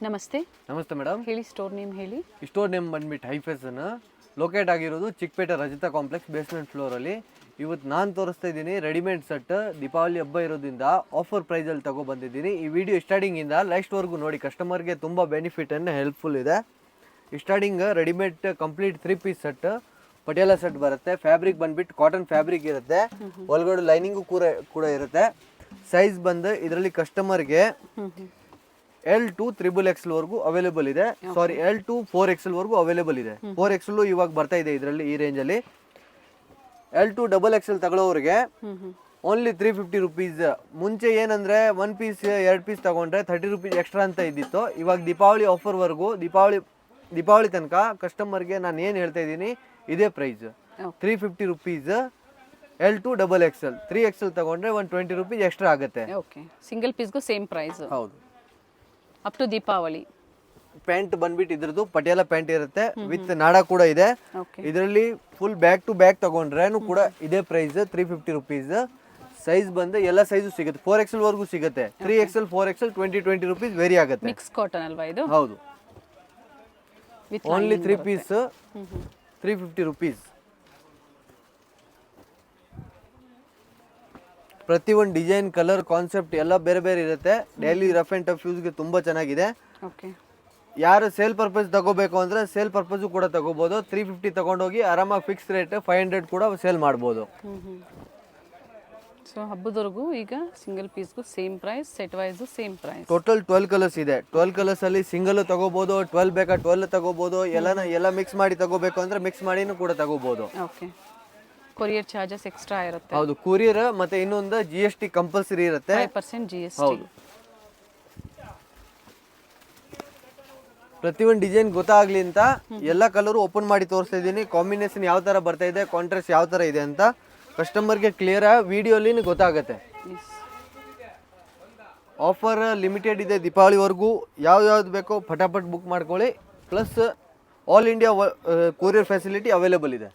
ನಮಸ್ತೆ. ನಮಸ್ತೆ ಮೇಡಮ್. ಹೇಳಿ, ಸ್ಟೋರ್ ನೇಮ್ ಹೇಳಿ. ಸ್ಟೋರ್ ನೇಮ್ ಬಂದ್ಬಿಟ್ಟು ಹೈಫೆಸನ್, ಲೊಕೇಟ್ ಆಗಿರೋದು ಚಿಕ್ಕಪೇಟೆ ರಜತಾ ಕಾಂಪ್ಲೆಕ್ಸ್ ಬೇಸ್ಮೆಂಟ್ ಫ್ಲೋರಲ್ಲಿ. ಇವತ್ತು ನಾನು ತೋರಿಸ್ತಾ ಇದ್ದೀನಿ ರೆಡಿಮೇಡ್ ಸೆಟ್. ದೀಪಾವಳಿ ಹಬ್ಬ ಇರೋದ್ರಿಂದ ಆಫರ್ ಪ್ರೈಸಲ್ಲಿ ತಗೊಬಂದಿದ್ದೀನಿ. ಈ ವಿಡಿಯೋ ಸ್ಟಾರ್ಟಿಂಗಿಂದ ಲಾಸ್ಟ್ವರೆಗೂ ನೋಡಿ, ಕಸ್ಟಮರ್ಗೆ ತುಂಬ ಬೆನಿಫಿಟನ್ನು ಹೆಲ್ಪ್ಫುಲ್ ಇದೆ. Starting readymade complete 3 piece set, Patiala set ಬರುತ್ತೆ. ಫ್ಯಾಬ್ರಿಕ್ ಬಂದ್ಬಿಟ್ಟು ಕಾಟನ್ ಫ್ಯಾಬ್ರಿಕ್ ಇರುತ್ತೆ, ಒಳಗಡೆ ಲೈನಿಂಗು ಕೂಡ ಇರುತ್ತೆ. ಸೈಜ್ ಬಂದು ಇದರಲ್ಲಿ ಕಸ್ಟಮರ್ಗೆ L2 XXL ವರೆಗೂ ಅವೈಲೇಬಲ್ ಇದೆ. ಸಾರಿ, L2 4XL ವರೆಗೂ ಅವೈಲೇಬಲ್ ಇದೆ. 4XL ಇವಾಗ ಬರ್ತಾ ಇದೆ ಇದರಲ್ಲಿ, ಈ ರೇಂಜಲ್ಲಿ. L2 XXL ತಗೊಳ್ಳೋರಿಗೆ ಓನ್ಲಿ 350 ರುಪೀಸ್. ಮುಂಚೆ ಏನಂದ್ರೆ 1 ಪೀಸ್ 2 ಪೀಸ್ ತಗೊಂಡ್ರೆ 30 ರುಪೀಸ್ ಎಕ್ಸ್ಟ್ರಾ ಅಂತ ಇದ್ದಿತ್ತು. ಇವಾಗ ದೀಪಾವಳಿ ಆಫರ್ವರೆಗೂ ದೀಪಾವಳಿ ತನಕ ಕಸ್ಟಮರ್ಗೆ ನಾನು ಏನು ಹೇಳ್ತಾ ಇದ್ದೀನಿ, ಇದೇ price 350 rupees. L2 XXL 3XL ತಗೊಂಡ್ರೆ 120 ರುಪೀಸ್ ಎಕ್ಸ್ಟ್ರಾ ಆಗುತ್ತೆ. ಓಕೆ, ಸಿಂಗಲ್ ಪೀಸ್ಗೂ ಸೇಮ್ ಪ್ರೈಸ್. ಹೌದು. Up to Deepavali. ಪ್ಯಾಂಟ್ ಬಂದ್ಬಿಟ್ಟು ಇದ್ರದ್ದು ಪಟಿಯಾಲ ಪ್ಯಾಂಟ್ ಇರುತ್ತೆ, ವಿತ್ ನಾಡ ಕೂಡ ಇದೆ. ಓಕೆ, ಇದರಲ್ಲಿ ಫುಲ್ ಬ್ಯಾಕ್ ಟು ಬ್ಯಾಕ್ ತಗೊಂಡ್ರೇನು ಕೂಡ ಇದೇ ಪ್ರೈಸ್ 350 ರುಪೀಸ್. ಸೈಜ್ ಬಂದು ಎಲ್ಲ ಸೈಜು ಸಿಗುತ್ತೆ, 4XL ವರೆಗೂ ಸಿಗುತ್ತೆ. 3XL 4XL 20 ರುಪೀಸ್ ವೇರಿ ಆಗುತ್ತೆ. ಮಿಕ್ಸ್ ಕಾಟನ್ ಅಲ್ವಾ ಇದು? ಹೌದು. Only 3 piece 350 rupees. ಪ್ರತಿಯೊಂದು ಡಿಸೈನ್, ಕಲರ್, ಕಾನ್ಸೆಪ್ಟ್ ಎಲ್ಲ ಬೇರೆ ಬೇರೆ ಇರುತ್ತೆ. ಡೈಲಿ ರಫ್ ಆ್ಯಂಡ್ ಟಫ್ ಯೂಸ್ಗೆ ತುಂಬ ಚೆನ್ನಾಗಿದೆ. ಓಕೆ, ಯಾರು ಸೇಲ್ ಪರ್ಪಸ್ ತಗೋಬೇಕು ಅಂದರೆ ಸೇಲ್ ಪರ್ಪಸ್ಸು ಕೂಡ ತಗೋಬೋದು. 350 ತಗೊಂಡೋಗಿ ಆರಾಮಾಗಿ ಫಿಕ್ಸ್ ರೇಟ್ 500 ಕೂಡ ಸೇಲ್ ಮಾಡ್ಬೋದು. ಸೊ ಹಬ್ಬದವರೆಗೂ ಈಗ ಸಿಂಗಲ್ ಪೀಸ್ಗೂ same price, set wise same price. Total 12 colours ಇದೆ. 12 ಕಲರ್ಸಲ್ಲಿ ಸಿಂಗಲ್ ತಗೋಬೋದು, 12 ಬೇಕಾ 12 ತಗೋಬೋದು. ಎಲ್ಲ ಮಿಕ್ಸ್ ಮಾಡಿ ತಗೋಬೇಕು ಅಂದರೆ ಮಿಕ್ಸ್ ಮಾಡಿನೂ ಕೂಡ ತಗೋಬೋದು. ಓಕೆ, ಕೊರಿಯರ್ ಚಾರ್ಜಸ್ ಎಕ್ಸ್ಟ್ರಾ ಇರುತ್ತೆ. ಹೌದು, ಕೊರಿಯರ್ ಮತ್ತೆ ಇನ್ನೊಂದು GST ಕಂಪಲ್ಸರಿ ಇರುತ್ತೆ. 5% GST. ಹೌದು. ಪ್ರತಿಯೊಂದು ಡಿಸೈನ್ ಗೊತ್ತಾಗ್ಲಿ ಅಂತ ಎಲ್ಲ ಕಲರು ಓಪನ್ ಮಾಡಿ ತೋರಿಸ್ತಾ ಇದ್ದೀನಿ. ಕಾಂಬಿನೇಷನ್ ಯಾವ ಥರ ಬರ್ತಾ ಇದೆ, ಕಾಂಟ್ರಾಸ್ಟ್ ಯಾವ ಥರ ಇದೆ ಅಂತ ಕಸ್ಟಮರ್ಗೆ ಕ್ಲಿಯರ್ ವಿಡಿಯೋಲಿ ಗೊತ್ತಾಗುತ್ತೆ. ಆಫರ್ ಲಿಮಿಟೆಡ್ ಇದೆ ದೀಪಾವಳಿವರೆಗೂ. ಯಾವ್ದು ಬೇಕೋ ಫಟಾಫಟ್ ಬುಕ್ ಮಾಡ್ಕೊಳ್ಳಿ. Plus all India courier facility available ಇದೆ.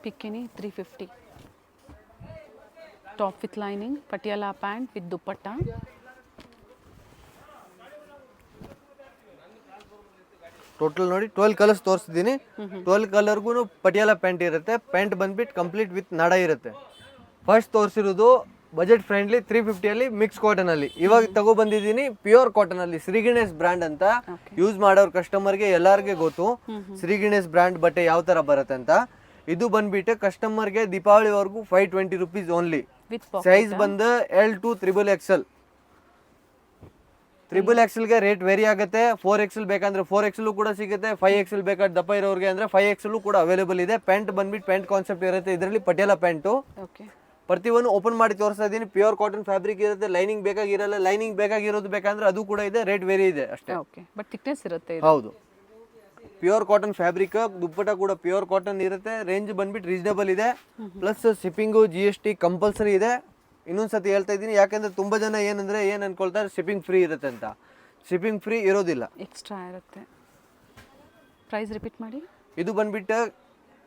ಪಿಕ್ಕಿನಿ 350, top with lining, Patiala pant with dupatta. Total ನೋಡಿ 12 ಕಲರ್ಸ್ ತೋರಿಸ್ತಿದ್ದೀನಿ. 12 ಕಲರ್ಗೂ ಪಟಿಯಾಲ ಪ್ಯಾಂಟ್ ಇರುತ್ತೆ. ಪ್ಯಾಂಟ್ ಬಂದ್ಬಿಟ್ಟು ಕಂಪ್ಲೀಟ್ ವಿತ್ ನಡ ಇರುತ್ತೆ. ಫಸ್ಟ್ ತೋರಿಸಿರೋದು ಬಜೆಟ್ ಫ್ರೆಂಡ್ಲಿ 350ಅಲ್ಲಿ ಮಿಕ್ಸ್ ಕಾಟನಲ್ಲಿ. ಇವಾಗ ತಗೊಬಂದಿದ್ದೀನಿ ಪ್ಯೂರ್ ಕಾಟನಲ್ಲಿ, ಶ್ರೀ ಗಣೇಶ್ ಬ್ರ್ಯಾಂಡ್ ಅಂತ. ಯೂಸ್ ಮಾಡೋರ್ ಕಸ್ಟಮರ್ಗೆ ಎಲ್ಲರಿಗೆ ಗೊತ್ತು ಶ್ರೀ ಗಣೇಶ್ ಬ್ರ್ಯಾಂಡ್ ಬಟ್ಟೆ ಯಾವ ಥರ ಬರುತ್ತೆ ಅಂತ. ಇದು ಬಂದ್ಬಿಟ್ಟು ಕಸ್ಟಮರ್ಗೆ ದೀಪಾವಳಿವರೆಗೂ 520 ರುಪೀಸ್ ಓನ್ಲಿ. ಸೈಜ್ ಬಂದು L2 XXL. 3XLಗೆ ರೇಟ್ ವೇರಿ ಆಗುತ್ತೆ. 4XL ಬೇಕಂದ್ರೆ 4XL ಕೂಡ ಸಿಗುತ್ತೆ. 5XL ಬೇಕಾದ್ರೆ ದಪ್ಪ ಇರೋರಿಗೆ ಅಂದ್ರೆ 5XL ಕೂಡ ಅವೈಲೇಬಲ್ ಇದೆ. ಪ್ಯಾಂಟ್ ಬಂದ್ಬಿಟ್ಟು ಪ್ಯಾಂಟ್ ಕಾನ್ಸೆಪ್ಟ್ ಇರುತ್ತೆ ಇದರಲ್ಲಿ, ಪಟಿಯಾಲ ಪ್ಯಾಂಟು. ಪ್ರತಿಯೊಂದು ಓಪನ್ ಮಾಡಿ ತೋರಿಸ್ತಾ ಇದ್ದೀನಿ. ಪ್ಯೂರ್ ಕಾಟನ್ ಫ್ಯಾಬ್ರಿಕ್ ಇರುತ್ತೆ. ಲೈನಿಂಗ್ ಬೇಕಾಗಿರಲ್ಲ, ಲೈನಿಂಗ್ ಬೇಕಾಗಿರೋದು ಬೇಕಂದ್ರೆ ಅದು ಕೂಡ ಇದೆ. ರೇಟ್ ವೇರಿ ಇದೆ ಅಷ್ಟೇ. ಬಟ್ ಥಿಕ್ನೆಸ್ ಇರುತ್ತೆ. ಹೌದು, ಪ್ಯೂರ್ ಕಾಟನ್ ಫ್ಯಾಬ್ರಿಕ್. ದುಪ್ಪಟ್ಟ ಕೂಡ ಪ್ಯೂರ್ ಕಾಟನ್ ಇರುತ್ತೆ. ರೇಂಜ್ ಬಂದ್ಬಿಟ್ಟು ರೀಸನೇಬಲ್ ಇದೆ. ಪ್ಲಸ್ ಶಿಪ್ಪಿಂಗು GST ಕಂಪಲ್ಸರಿ ಇದೆ. ಇನ್ನೊಂದ್ಸತಿ ಹೇಳ್ತಾ ಇದ್ದೀನಿ, ಯಾಕಂದ್ರೆ ತುಂಬಾ ಜನ ಏನ್ ಅನ್ಕೊಳ್ತಾರೆ ಶಿಪ್ಪಿಂಗ್ ಫ್ರೀ ಇರುತ್ತೆ ಅಂತ. ಶಿಪ್ಪಿಂಗ್ ಫ್ರೀ ಇರೋದಿಲ್ಲ, ಎಕ್ಸ್ಟ್ರಾ ಇರುತ್ತೆ. ಪ್ರೈಸ್ ರಿಪೀಟ್ ಮಾಡಿ. ಇದು ಬಂದ್ಬಿಟ್ಟು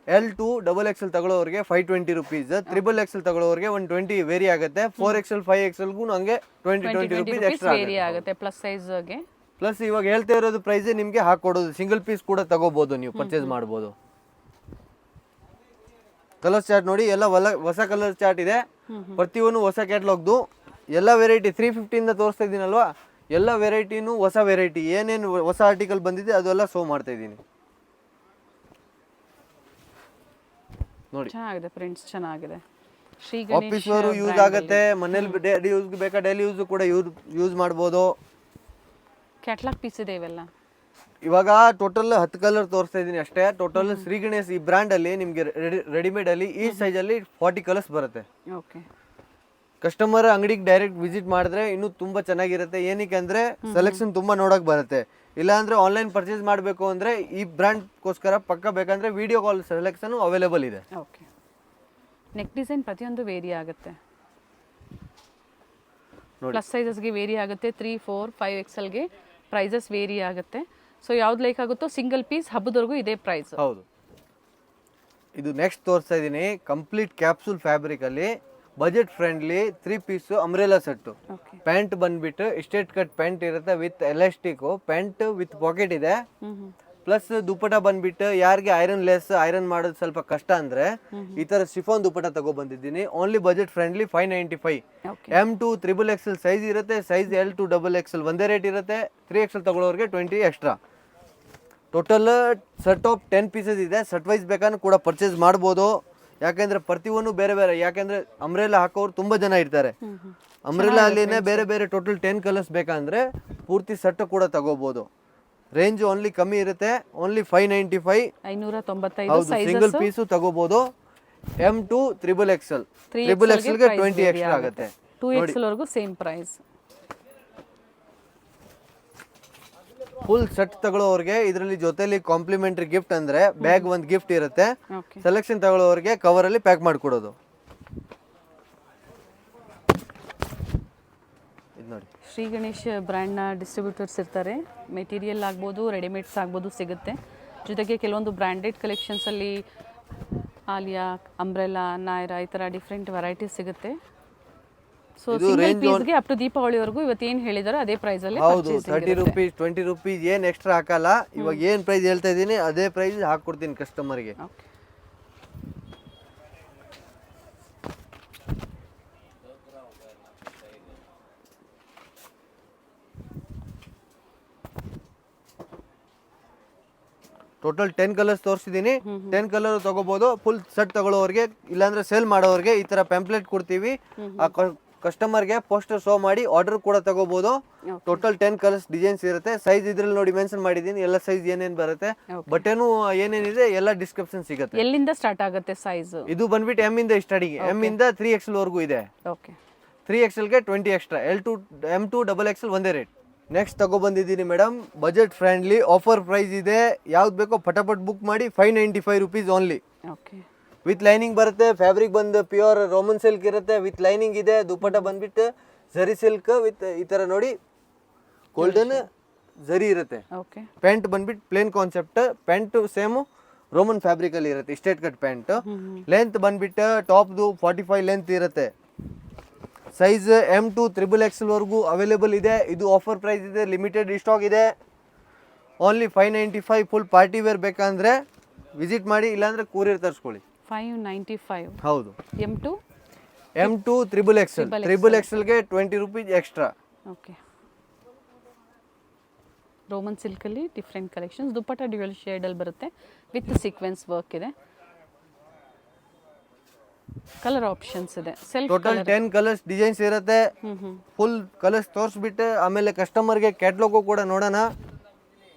L2 XXL ತಗೊಳ್ಳೋರಿಗೆ 520 ರುಪೀಸ್. XXL ತಗೊಳ್ಳೋರಿಗೆ 120 ವೇರಿ ಆಗುತ್ತೆ. 4XL 5XLಗೂ ಹಂಗೆ 20 ರುಪೀಸ್ ಎಕ್ಸ್ಟ್ರಾ ವೇರಿ ಆಗುತ್ತೆ. ಪ್ಲಸ್ ಸೈಜ್ಗೆ ಪ್ಲಸ್ ಇವಾಗ ಹೇಳ್ತಾ ಇರೋದು ಪ್ರೈಸ್ ನಿಮಗೆ ಹಾಕೊಡೋದು. ಸಿಂಗಲ್ ಪೀಸ್ ಕೂಡ ತಗೋಬಹುದು, ನೀವು ಪರ್ಚೇಸ್ ಮಾಡ್ಬೋದು. ಕಲರ್ ಚಾರ್ಟ್ ನೋಡಿ, ಎಲ್ಲ ಹೊಸ ಕಲರ್ ಚಾರ್ಟ್ ಇದೆ. ಪ್ರತಿಯೊಂದು ಹೊಸ ಕ್ಯಾಟ್ಲಾಗ್ದು ಎಲ್ಲ ವೆರೈಟಿ 350 ಇಂದ ತೋರಿಸ್ತಾ ಇದ್ದೀನಲ್ವಾ, ಎಲ್ಲ ವೆರೈಟಿನೂ ಹೊಸ ವೆರೈಟಿ. ಏನೇನು ಹೊಸ ಆರ್ಟಿಕಲ್ ಬಂದಿದೆ ಅದೆಲ್ಲ ಶೋ ಮಾಡ್ತಾ ಇದ್ದೀನಿ ನೋಡಿ. ಚೆನ್ನಾಗಿದೆ, ಪ್ರಿಂಟ್ಸ್ ಚೆನ್ನಾಗಿದೆ. ಆಫೀಸ್ ಅವರು ಯೂಸ್ ಆಗುತ್ತೆ, ಮನೇಲಿ ಡೈಲಿ ಯೂಸ್ ಬೇಕಾ ಡೈಲಿ ಯೂಸ್ ಕೂಡ ಯೂಸ್ ಮಾಡ್ಬೋದು. ಕ್ಯಾಟ್ಲಾಗ್ ಪೀಸ್ ಇದೆ ಇವೆಲ್ಲ. ಇವಾಗ ಟೋಟಲ್ 10 ಕಲರ್ ತೋರಿಸ್ತಾ ಇದ್ದೀನಿ ಅಷ್ಟೇ. ಟೋಟಲ್ ಶ್ರೀ ಗಣೇಶ್ ಈ ಬ್ರ್ಯಾಂಡ್ ಅಲ್ಲಿ ನಿಮ್ಗೆ ರೆಡಿಮೇಡ್ ಅಲ್ಲಿ ಈ ಸೈಜ್ ಅಲ್ಲಿ 40 ಕಲರ್ಸ್ ಬರುತ್ತೆ. ಓಕೆ, ಕಸ್ಟಮರ್ ಅಂಗಡಿಗೆ ಡೈರೆಕ್ಟ್ ವಿಸಿಟ್ ಮಾಡಿದ್ರೆ ಇನ್ನೂ ತುಂಬಾ ಚೆನ್ನಾಗಿರುತ್ತೆ. ಏನಕ್ಕೆ ಅಂದ್ರೆ ಸೆಲೆಕ್ಷನ್ ತುಂಬಾ ನೋಡಕ್ ಬರುತ್ತೆ. ಇಲ್ಲ ಅಂದ್ರೆ ಆನ್ಲೈನ್ ಪರ್ಚೇಸ್ ಮಾಡಬೇಕು ಅಂದ್ರೆ ಈ ಬ್ರ್ಯಾಂಡ್ಗೋಸ್ಕರ ಪಕ್ಕ ಬೇಕಂದ್ರೆ ವಿಡಿಯೋ ಕಾಲ್ ಸೆಲೆಕ್ಷನ್ ಅವೈಲೇಬಲ್ ಇದೆ. ಓಕೆ, ನೆಕ್ ಡಿಸೈನ್ ಪ್ರತಿಯೊಂದು ವೇರಿ ಆಗುತ್ತೆ. ಪ್ಲಸ್ ಸೈಜಸ್ಗೆ ವೇರಿ ಆಗುತ್ತೆ. 3, 4, 5XLಗೆ ಪ್ರೈಸಸ್ ವೇರಿ ಆಗುತ್ತೆ. ಸೊ ಯಾವ್ದು ಲೈಕ್ ಆಗುತ್ತೋ ಸಿಂಗಲ್ ಪೀಸ್ ಹಬ್ಬದವರೆಗೂ ಇದೇ ಪ್ರೈಸ್. ಹೌದು. ಇದು ನೆಕ್ಸ್ಟ್ ತೋರಿಸ್ತಾ ಇದ್ದೀನಿ ಕಂಪ್ಲೀಟ್ ಕ್ಯಾಪ್ಸೂಲ್ ಫ್ಯಾಬ್ರಿಕ್ ಅಲ್ಲಿ budget friendly 3 piece umbrella set. Okay. Pant ಬಂದ್ಬಿಟ್ಟು ಎಸ್ಟೇಟ್ ಕಟ್ ಪ್ಯಾಂಟ್ ಇರುತ್ತೆ with elastic, pant with pocket ಇದೆ. ಪ್ಲಸ್ ದುಪ್ಪಟ ಬಂದ್ಬಿಟ್ಟು ಯಾರಿಗೆ ಐರನ್ ಲೆಸ್ ಐರನ್ ಮಾಡೋದು ಸ್ವಲ್ಪ ಕಷ್ಟ ಅಂದ್ರೆ ಈ ತರ ಶಿಫಾನ್ ದುಪ್ಪಟ ತಗೋ ಬಂದಿದ್ದೀನಿ. Only budget friendly 595. Okay. M2 XXL size ಇರುತ್ತೆ, ಸೈಜ್ L2 XXL ಒಂದೇ ರೇಟ್ ಇರುತ್ತೆ. 3XL ತಗೊಳ್ಳೋರಿಗೆ 20 extra. Total set of 10 pieces ಇದೆ. ಸೆಟ್ ವೈಸ್ ಬೇಕಾದ್ರೂ ಕೂಡ ಪರ್ಚೇಸ್ ಮಾಡ್ಬೋದು, ಯಾಕೆಂದ್ರೆ ಪ್ರತಿಯೊಂದು ಬೇರೆ ಬೇರೆ, ಯಾಕೆಂದ್ರೆ ಅಂಬ್ರೆಲಾ ಹಾಕೋರು ತುಂಬಾ ಜನ ಇರ್ತಾರೆ. ಅಂಬ್ರೆಲಾ ಅಲ್ಲಿನೇ ಬೇರೆ ಬೇರೆ ಟೋಟಲ್ 10 ಕಲರ್ಸ್ ಬೇಕಂದ್ರೆ ಪೂರ್ತಿ ಸೆಟ್ ಕೂಡ ತಗೋಬಹುದು. ರೇಂಜ್ ಓನ್ಲಿ ಕಮ್ಮಿ ಇರುತ್ತೆ, ಓನ್ಲಿ 595. 595 ಹೌದು, ಸಿಂಗಲ್ ಪೀಸು ತಗೋಬಹುದು. M2 XXL ಗೆ 20 ಎಕ್ಸ್ಟ್ರಾ ಆಗುತ್ತೆ. 2XL ವರೆಗೂ ಸೇಮ್ ಪ್ರೈಸ್. ಫುಲ್ ಸೆಟ್ ತಗೊಳ್ಳೋರಿಗೆ ಇದರಲ್ಲಿ ಜೊತೆಲಿ ಕಾಂಪ್ಲಿಮೆಂಟರಿ ಗಿಫ್ಟ್ ಅಂದ್ರೆ ಬ್ಯಾಗ್ ಒಂದು ಗಿಫ್ಟ್ ಇರುತ್ತೆ. ಓಕೆ. ಸೆಲೆಕ್ಷನ್ ತಗೊಳ್ಳೋರಿಗೆ ಕವರ್ ಅಲ್ಲಿ ಪ್ಯಾಕ್ ಮಾಡಿಕೊಡೋದು. ಇದು ನೋಡಿ, ಶ್ರೀ ಗಣೇಶ್ ಬ್ರ್ಯಾಂಡ್ನ ಡಿಸ್ಟ್ರಿಬ್ಯೂಟರ್ಸ್ ಇರ್ತಾರೆ. ಮೆಟೀರಿಯಲ್ ಆಗ್ಬೋದು, ರೆಡಿಮೇಡ್ಸ್ ಆಗ್ಬೋದು ಸಿಗುತ್ತೆ. ಜೊತೆಗೆ ಕೆಲವೊಂದು ಬ್ರ್ಯಾಂಡೆಡ್ ಕಲೆಕ್ಷನ್ಸಲ್ಲಿ ಆಲಿಯಾ, ಅಂಬ್ರೆಲಾ, ನಾಯರಾ ಈ ಥರ ಡಿಫ್ರೆಂಟ್ ವೆರೈಟೀಸ್ ಸಿಗುತ್ತೆ. ಸೊ ಸಿಂಗಲ್ ಪೀಸ್ಗೆ ಅಪ್ ಟು ದೀಪಾವಳಿವರೆಗೂ ಇವತ್ತು ಏನು ಹೇಳಿದಾರೋ ಅದೇ ಪ್ರೈಸಲ್ಲಿ. ಹೌದು, 30 ರೂಪೀಸ್ 20 ರೂಪೀಸ್ ಏನು ಎಕ್ಸ್ಟ್ರಾ ಹಾಕಲ್ಲ. ಇವಾಗ ಏನು ಪ್ರೈಸ್ ಹೇಳ್ತಾ ಇದ್ದೀನಿ ಅದೇ ಪ್ರೈಸ್ ಹಾಕ್ಕೊಡ್ತೀನಿ ಕಸ್ಟಮರ್ಗೆ. ಓಕೆ. ಟೋಟಲ್ 10 ಕಲರ್ಸ್ ತೋರಿಸಿದ್ದೀನಿ. 10 ಕಲರ್ ತಗೋಬಹುದು. ಫುಲ್ ಸೆಟ್ ತಗೊಳ್ಳೋರಿಗೆ ಇಲ್ಲಾಂದ್ರೆ ಸೇಲ್ ಮಾಡೋರಿಗೆ ಈ ತರ ಪ್ಯಾಂಪ್ಲೆಟ್ ಕೊಡ್ತೀವಿ. ಆ ಕಸ್ಟಮರ್ಗೆ ಪೋಸ್ಟರ್ ಶೋ ಮಾಡಿ ಆರ್ಡರ್ ಕೂಡ ತಗೋಬಹುದು. ಟೋಟಲ್ 10 ಕಲರ್ಸ್ ಡಿಸೈನ್ಸ್ ಇರುತ್ತೆ. ಸೈಜ್ ಇದ್ರಲ್ಲಿ ನೋಡಿ ಮೆನ್ಷನ್ ಮಾಡಿದ್ದೀನಿ, ಎಲ್ಲ ಸೈಜ್ ಏನೇನು ಬರುತ್ತೆ, ಬಟನು ಏನೇನಿದೆ ಎಲ್ಲ ಡಿಸ್ಕ್ರಿಪ್ಷನ್ ಸಿಗುತ್ತೆ. ಎಲ್ಲಿಂದ ಸ್ಟಾರ್ಟ್ ಆಗುತ್ತೆ ಸೈಜ್? ಇದು ಬಂದ್ಬಿಟ್ಟು M ಇಂದ ಸ್ಟಾರ್ಟಿಂಗ್, M ಇಂದ 3XL ವರೆಗೂ ಇದೆ. ಓಕೆ. 3XL ಗೆ 20 ಎಕ್ಸ್ಟ್ರಾ, M2 XXL ಒಂದೇ ರೇಟ್. ನೆಕ್ಸ್ಟ್ ತಗೋ ಬಂದಿದ್ದೀನಿ madam, budget friendly offer price ಇದೆ. ಯಾವ್ದು ಬೇಕೋ ಪಟಾಪಟ್ ಬುಕ್ ಮಾಡಿ. 595 rupees only. Okay. With lining ಬರುತ್ತೆ. ಫ್ಯಾಬ್ರಿಕ್ ಬಂದು ಪ್ಯೂರ್ ರೋಮನ್ ಸಿಲ್ಕ್ ಇರುತ್ತೆ, ವಿತ್ ಲೈನಿಂಗ್ ಇದೆ. ದುಪ್ಪಟ ಬಂದ್ಬಿಟ್ಟು ಜರಿ ಸಿಲ್ಕ್ ವಿತ್ ಈ ತರ ನೋಡಿ ಗೋಲ್ಡನ್ ಜರಿ ಇರುತ್ತೆ. ಓಕೆ. ಪ್ಯಾಂಟ್ ಬಂದ್ಬಿಟ್ಟು plain concept. Pant same Roman fabric ಅಲ್ಲಿ ಇರುತ್ತೆ, ಸ್ಟ್ರೇಟ್ ಕಟ್ ಪ್ಯಾಂಟ್. ಲೆಂತ್ ಬಂದ್ಬಿಟ್ಟು ಟಾಪ್ದು 45 ಲೆಂತ್ ಇರುತ್ತೆ. ಸೈಜ್ M2 XXL ವರೆಗೂ ಅವೈಲೇಬಲ್ ಇದೆ. ಇದು ಆಫರ್ ಪ್ರೈಸ್ ಇದೆ, ಲಿಮಿಟೆಡ್ ಸ್ಟಾಕ್ ಇದೆ. ಓನ್ಲಿ 595. ಫುಲ್ ಪಾರ್ಟಿ ವೇರ್ ಬೇಕಂದ್ರೆ ವಿಸಿಟ್ ಮಾಡಿ, ಇಲ್ಲಾಂದ್ರೆ ಕೂರಿಯರ್ ತರಿಸ್ಕೊಳ್ಳಿ. 595. ಹೌದು. M2 XXL ಗೆ 20 ರೂಪೀಸ್ ಎಕ್ಸ್ಟ್ರಾ. ಓಕೆ. ರೋಮನ್ ಸಿಲ್ಕಲ್ಲಿ ಡಿಫ್ರೆಂಟ್ ಕಲೆಕ್ಷನ್ಸ್. ದುಪ್ಪಟ್ಟ ಡ್ಯುಯಲ್ ಶೇಡಲ್ಲಿ ಬರುತ್ತೆ ವಿತ್ ಸೀಕ್ವೆನ್ಸ್ ವರ್ಕ್ ಇದೆ. ಕಲರ್ ಆಪ್ಷನ್ಸ್ ಇದೆ. ಟೋಟಲ್ 10 ಕಲರ್ಸ್ ಡಿಸೈನ್ಸ್ ಇರುತ್ತೆ. ಫುಲ್ ಕಲರ್ಸ್ ತೋರಿಸ್ಬಿಟ್ಟು ಆಮೇಲೆ ಕಸ್ಟಮರ್ಗೆ ಕ್ಯಾಟ್ಲಾಗು ಕೂಡ ನೋಡೋಣ.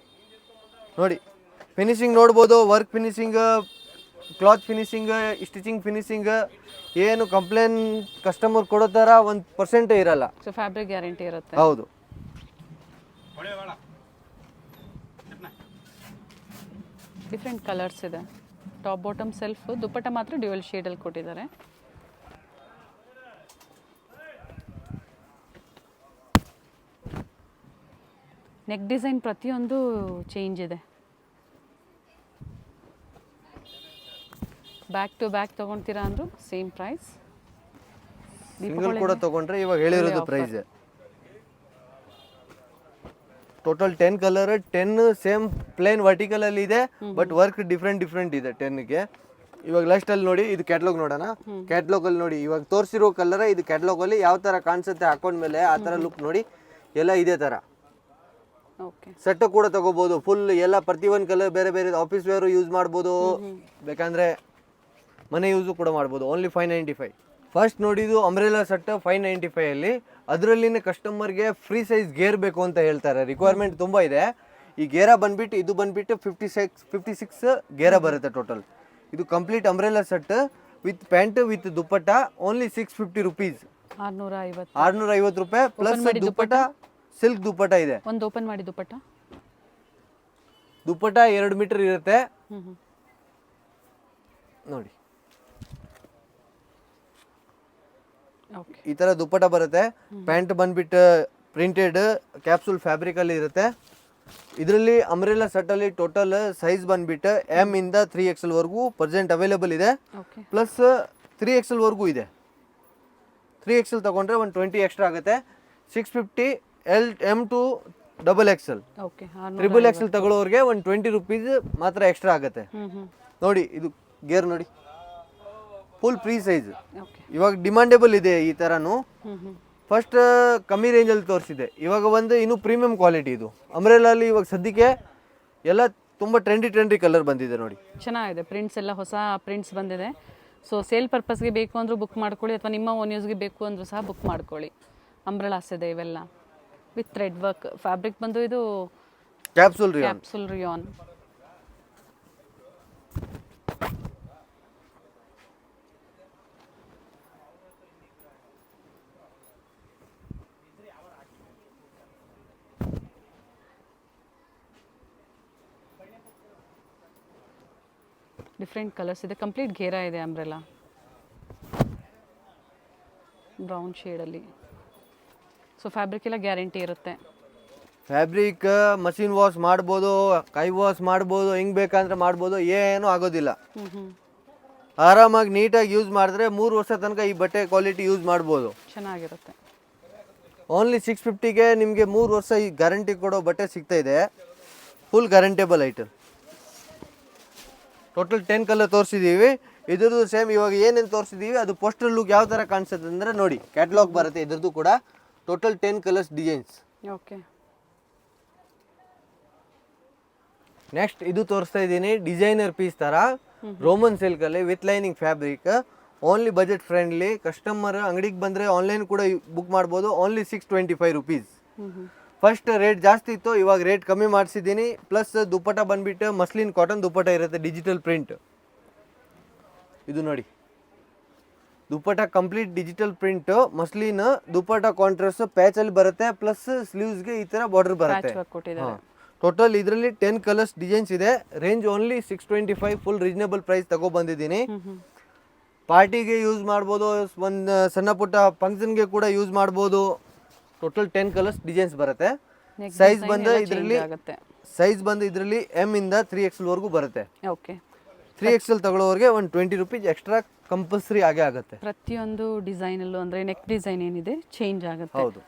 ನೋಡಿ, ಫಿನಿಶಿಂಗ್ ನೋಡ್ಬೋದು. Work finishing, cloth finishing, stitching finishing ಏನು ಕಂಪ್ಲೇನ್ ಕಸ್ಟಮರ್ ಕೊಡೋ ಥರ 1% ಇರಲ್ಲ. ಸೊ ಫ್ಯಾಬ್ರಿಕ್ ಗ್ಯಾರಂಟಿ ಇರುತ್ತೆ. ಹೌದು. ಡಿಫ್ರೆಂಟ್ ಕಲರ್ಸ್ ಇದೆ. ಟಾಪ್ ಬಾಟಮ್ ಸೆಲ್ಫ್, ದುಪ್ಪಟ್ಟ ಮಾತ್ರ ಡ್ಯುಯಲ್ ಶೇಡಲ್ಲಿ ಕೊಟ್ಟಿದ್ದಾರೆ. ನೆಕ್ ಡಿಸೈನ್ ಪ್ರತಿಯೊಂದು ಚೇಂಜ್ ಇದೆ. ಬ್ಯಾಕ್ ಟು ಬ್ಯಾಕ್ ತೊಗೊಳ್ತೀರಾ ಅಂದರೂ ಸೇಮ್ ಪ್ರೈಸ್. ಸಿಂಗಲ್ ಕೂಡ ತಗೊಂಡ್ರೆ ಇವಾಗ ಹೇಳಿರೋದು price. Total 10 colour, 10 same plain vertical ಅಲ್ಲಿ ಇದೆ, ಬಟ್ ವರ್ಕ್ ಡಿಫ್ರೆಂಟ್ ಇದೆ 10ಗೆ. ಇವಾಗ ಲಾಸ್ಟ್ ಅಲ್ಲಿ ನೋಡಿ, ಇದು ಕ್ಯಾಟ್ಲಾಗ್ ನೋಡೋಣ. ಕ್ಯಾಟ್ಲಾಗ್ ಅಲ್ಲಿ ನೋಡಿ, ಇವಾಗ ತೋರಿಸಿರೋ ಕಲರ್ ಇದು ಕ್ಯಾಟ್ಲಾಗ್ ಅಲ್ಲಿ ಯಾವ ತರ ಕಾಣಿಸುತ್ತೆ ಹಾಕೊಂಡ್ಮೇಲೆ ಆ ತರ ಲುಕ್ ನೋಡಿ, ಎಲ್ಲ ಇದೇ ತರ. ಓಕೆ. ಸೆಟ್ ಕೂಡ ತಗೋಬಹುದು. ಫುಲ್ ಎಲ್ಲ ಪ್ರತಿಯೊಂದು ಕಲರ್ ಬೇರೆ ಬೇರೆ, ಆಫೀಸ್ ವೇರ್ ಯೂಸ್ ಮಾಡ್ಬೋದು, ಬೇಕಂದ್ರೆ ಮನೆ ಯೂಸು ಕೂಡ ಮಾಡ್ಬೋದು. ಓನ್ಲಿ 595. ಫಸ್ಟ್ ನೋಡಿದ್ದು ಅಂಬ್ರೆಲಾ ಸೆಟ್ 595 ಅಲ್ಲಿ. ಅದರಲ್ಲಿನೇ ಕಸ್ಟಮರ್ಗೆ ಫ್ರೀ ಸೈಜ್ ಗೇರ್ ಬೇಕು ಅಂತ ಹೇಳ್ತಾರೆ. ರಿಕ್ವೈರ್ಮೆಂಟ್ ತುಂಬ ಇದೆ. ಈ ಗೇರ ಬಂದ್ಬಿಟ್ಟು ಇದು ಬಂದ್ಬಿಟ್ಟು 56 ಗೇರ ಬರುತ್ತೆ ಟೋಟಲ್. ಇದು complete umbrella set with pant with dupatta. Only 650 rupees. 650 ರೂಪಾಯಿ ಪ್ಲಸ್ ದುಪ್ಪಟ್ಟ. ಸಿಲ್ಕ್ ದುಪ್ಪಟ್ಟ ಇದೆ. ಒಂದು ಓಪನ್ ಮಾಡಿ ದುಪ್ಪಟ್ಟ. ದುಪ್ಪಟ್ಟ 2 ಮೀಟರ್ ಇರುತ್ತೆ ನೋಡಿ. ಈ ತರ ದುಪ್ಪಟ್ಟ ಬರುತ್ತೆ. ಪ್ಯಾಂಟ್ ಬಂದ್ಬಿಟ್ಟು ಪ್ರಿಂಟೆಡ್ ಕ್ಯಾಪ್ಸೂಲ್ ಫ್ಯಾಬ್ರಿಕ್ ಅಲ್ಲಿ ಇರುತ್ತೆ. ಇದರಲ್ಲಿ ಅಂಬ್ರೆಲಾ ಸೆಟ್ ಅಲ್ಲಿ ಟೋಟಲ್ ಸೈಜ್ ಬಂದ್ಬಿಟ್ಟು M ಇಂದ 3XL ವರೆಗೂ ಪ್ರೆಸೆಂಟ್ ಅವೈಲೇಬಲ್ ಇದೆ. ಪ್ಲಸ್ 3XL ವರೆಗೂ ಇದೆ. 3XL ತಗೊಂಡ್ರೆ 120 ಎಕ್ಸ್ಟ್ರಾ ಆಗುತ್ತೆ. 650 M2 XXL. ಓಕೆ XXL ತಗೊಳ್ಳೋರಿಗೆ 120 ರುಪೀಸ್ ಮಾತ್ರ ಎಕ್ಸ್ಟ್ರಾ ಆಗುತ್ತೆ. ನೋಡಿ ಇದು ಗೇರ್ ನೋಡಿ, ಫುಲ್ ಫ್ರೀ ಸೈಜ್. ಇವಾಗ ಡಿಮಾಂಡೇಬಲ್ ಇದೆ ಈ ಥರನು. ಫಸ್ಟ್ ಕಮ್ಮಿ ರೇಂಜಲ್ಲಿ ತೋರಿಸಿದೆ, ಇವಾಗ ಒಂದು ಇನ್ನೂ ಪ್ರೀಮಿಯಂ ಕ್ವಾಲಿಟಿ. ಇದು ಅಂಬ್ರೆಲಲ್ಲಿ ಇವಾಗ ಸದ್ಯಕ್ಕೆ ಎಲ್ಲ ತುಂಬ ಟ್ರೆಂಡಿ ಕಲರ್ ಬಂದಿದೆ ನೋಡಿ. ಚೆನ್ನಾಗಿದೆ, ಪ್ರಿಂಟ್ಸ್ ಎಲ್ಲ ಹೊಸ ಪ್ರಿಂಟ್ಸ್ ಬಂದಿದೆ. ಸೊ ಸೇಲ್ ಪರ್ಪಸ್ಗೆ ಬೇಕು ಅಂದರೂ ಬುಕ್ ಮಾಡ್ಕೊಳ್ಳಿ, ಅಥವಾ ನಿಮ್ಮ ಓನ್ ಯೂಸ್ಗೆ ಬೇಕು ಅಂದರೂ ಸಹ ಬುಕ್ ಮಾಡ್ಕೊಳ್ಳಿ. ಅಂಬ್ರೆಲಾಸ್ ಇದೆ ಇವೆಲ್ಲ ವಿತ್ ಥ್ರೆಡ್ ವರ್ಕ್. ಫ್ಯಾಬ್ರಿಕ್ ಬಂದು ಇದು ಕ್ಯಾಪ್ಸೂಲ್ ರಿಯಾನ್. ಡಿಫ್ರೆಂಟ್ ಕಲರ್ಸ್ ಇದೆ, ಕಂಪ್ಲೀಟ್ ಘೇರಾ ಇದೆ ಅಂಬ್ರೆಲಾ, ಬ್ರೌನ್ ಶೇಡಲ್ಲಿ. ಸೊ ಫ್ಯಾಬ್ರಿಕ್ ಎಲ್ಲ ಗ್ಯಾರಂಟಿ ಇರುತ್ತೆ. ಫ್ಯಾಬ್ರಿಕ್ ಮಷಿನ್ ವಾಶ್ ಮಾಡ್ಬೋದು, ಕೈ ವಾಶ್ ಮಾಡ್ಬೋದು, ಹಿಂಗೆ ಬೇಕಂದ್ರೆ ಮಾಡ್ಬೋದು, ಏನೂ ಆಗೋದಿಲ್ಲ. ಆರಾಮಾಗಿ ನೀಟಾಗಿ ಯೂಸ್ ಮಾಡಿದ್ರೆ 3 ವರ್ಷ ತನಕ ಈ ಬಟ್ಟೆ ಕ್ವಾಲಿಟಿ ಯೂಸ್ ಮಾಡ್ಬೋದು. ಚೆನ್ನಾಗಿರುತ್ತೆ. ಓನ್ಲಿ 650ಗೆ ನಿಮಗೆ 3 ವರ್ಷ ಈ ಗ್ಯಾರಂಟಿ ಕೊಡೋ ಬಟ್ಟೆ ಸಿಗ್ತಾ ಇದೆ. Full guaranteeable item. Total 10 colour ತೋರಿಸಿದ್ದೀವಿ. ಇದ್ರದ್ದು ಸೇಮ್ ಇವಾಗ ಏನೇನು ತೋರಿಸಿದ್ದೀವಿ ಅದು ಪೋಸ್ಟರ್ ಲುಕ್ ಯಾವ ಥರ ಕಾಣಿಸುತ್ತೆ ಅಂದರೆ ನೋಡಿ, ಕ್ಯಾಟ್ಲಾಗ್ ಬರುತ್ತೆ ಇದ್ರದ್ದು ಕೂಡ. Total 10 colours designs. Okay, next ಇದು ತೋರಿಸ್ತಾ ಇದ್ದೀನಿ, ಡಿಸೈನರ್ ಪೀಸ್ ಥರ ರೋಮನ್ ಸಿಲ್ಕಲ್ಲಿ with lining fabric. Only budget friendly. Customer ಅಂಗಡಿಗೆ ಬಂದರೆ ಆನ್ಲೈನ್ ಕೂಡ ಬುಕ್ ಮಾಡ್ಬೋದು. Only 625 rupees. ಫಸ್ಟ್ ರೇಟ್ ಜಾಸ್ತಿ ಇತ್ತು, ಇವಾಗ ರೇಟ್ ಕಮ್ಮಿ ಮಾಡಿಸಿದ್ದೀನಿ. ಪ್ಲಸ್ ದುಪ್ಪಟ ಬಂದ್ಬಿಟ್ಟು ಮಸ್ಲಿನ್ ಕಾಟನ್ ದುಪ್ಪಟ ಇರುತ್ತೆ, ಡಿಜಿಟಲ್ ಪ್ರಿಂಟ್. ಇದು ನೋಡಿ, dupatta complete digital print, muslin dupatta contrast ಪ್ಯಾಚಲ್ಲಿ ಬರುತ್ತೆ. ಪ್ಲಸ್ ಸ್ಲೀವ್ಸ್ಗೆ ಈ ಥರ ಬಾರ್ಡರ್ ಬರುತ್ತೆ. ಟೋಟಲ್ ಇದರಲ್ಲಿ 10 ಕಲರ್ಸ್ ಡಿಸೈನ್ಸ್ ಇದೆ. Range only 625. Full reasonable price ತಗೊಬಂದಿದ್ದೀನಿ. ಪಾರ್ಟಿಗೆ ಯೂಸ್ ಮಾಡ್ಬೋದು, ಒಂದು ಸಣ್ಣ ಪುಟ್ಟ ಫಂಕ್ಷನ್ಗೆ ಕೂಡ ಯೂಸ್ ಮಾಡ್ಬೋದು. ಟೋಟಲ್ 10 ಕಲರ್ಸ್ ಡಿಸೈನ್ಸ್ ಬರುತ್ತೆ. ಸೈಜ್ ಬಂದು ಇದರಲ್ಲಿ M ಇಂದ 3XL ವರೆಗೂ ಬರುತ್ತೆ. Okay, 3XL ತಗೊಳ್ಳೋರಿಗೆ 120 rupees extra compulsory ಆಗೇ ಆಗುತ್ತೆ. ಪ್ರತಿಯೊಂದು ಡಿಸೈನಲ್ಲೂ ಅಂದರೆ ನೆಕ್ ಡಿಸೈನ್ ಏನಿದೆ ಚೇಂಜ್ ಆಗುತ್ತೆ. ಹೌದು,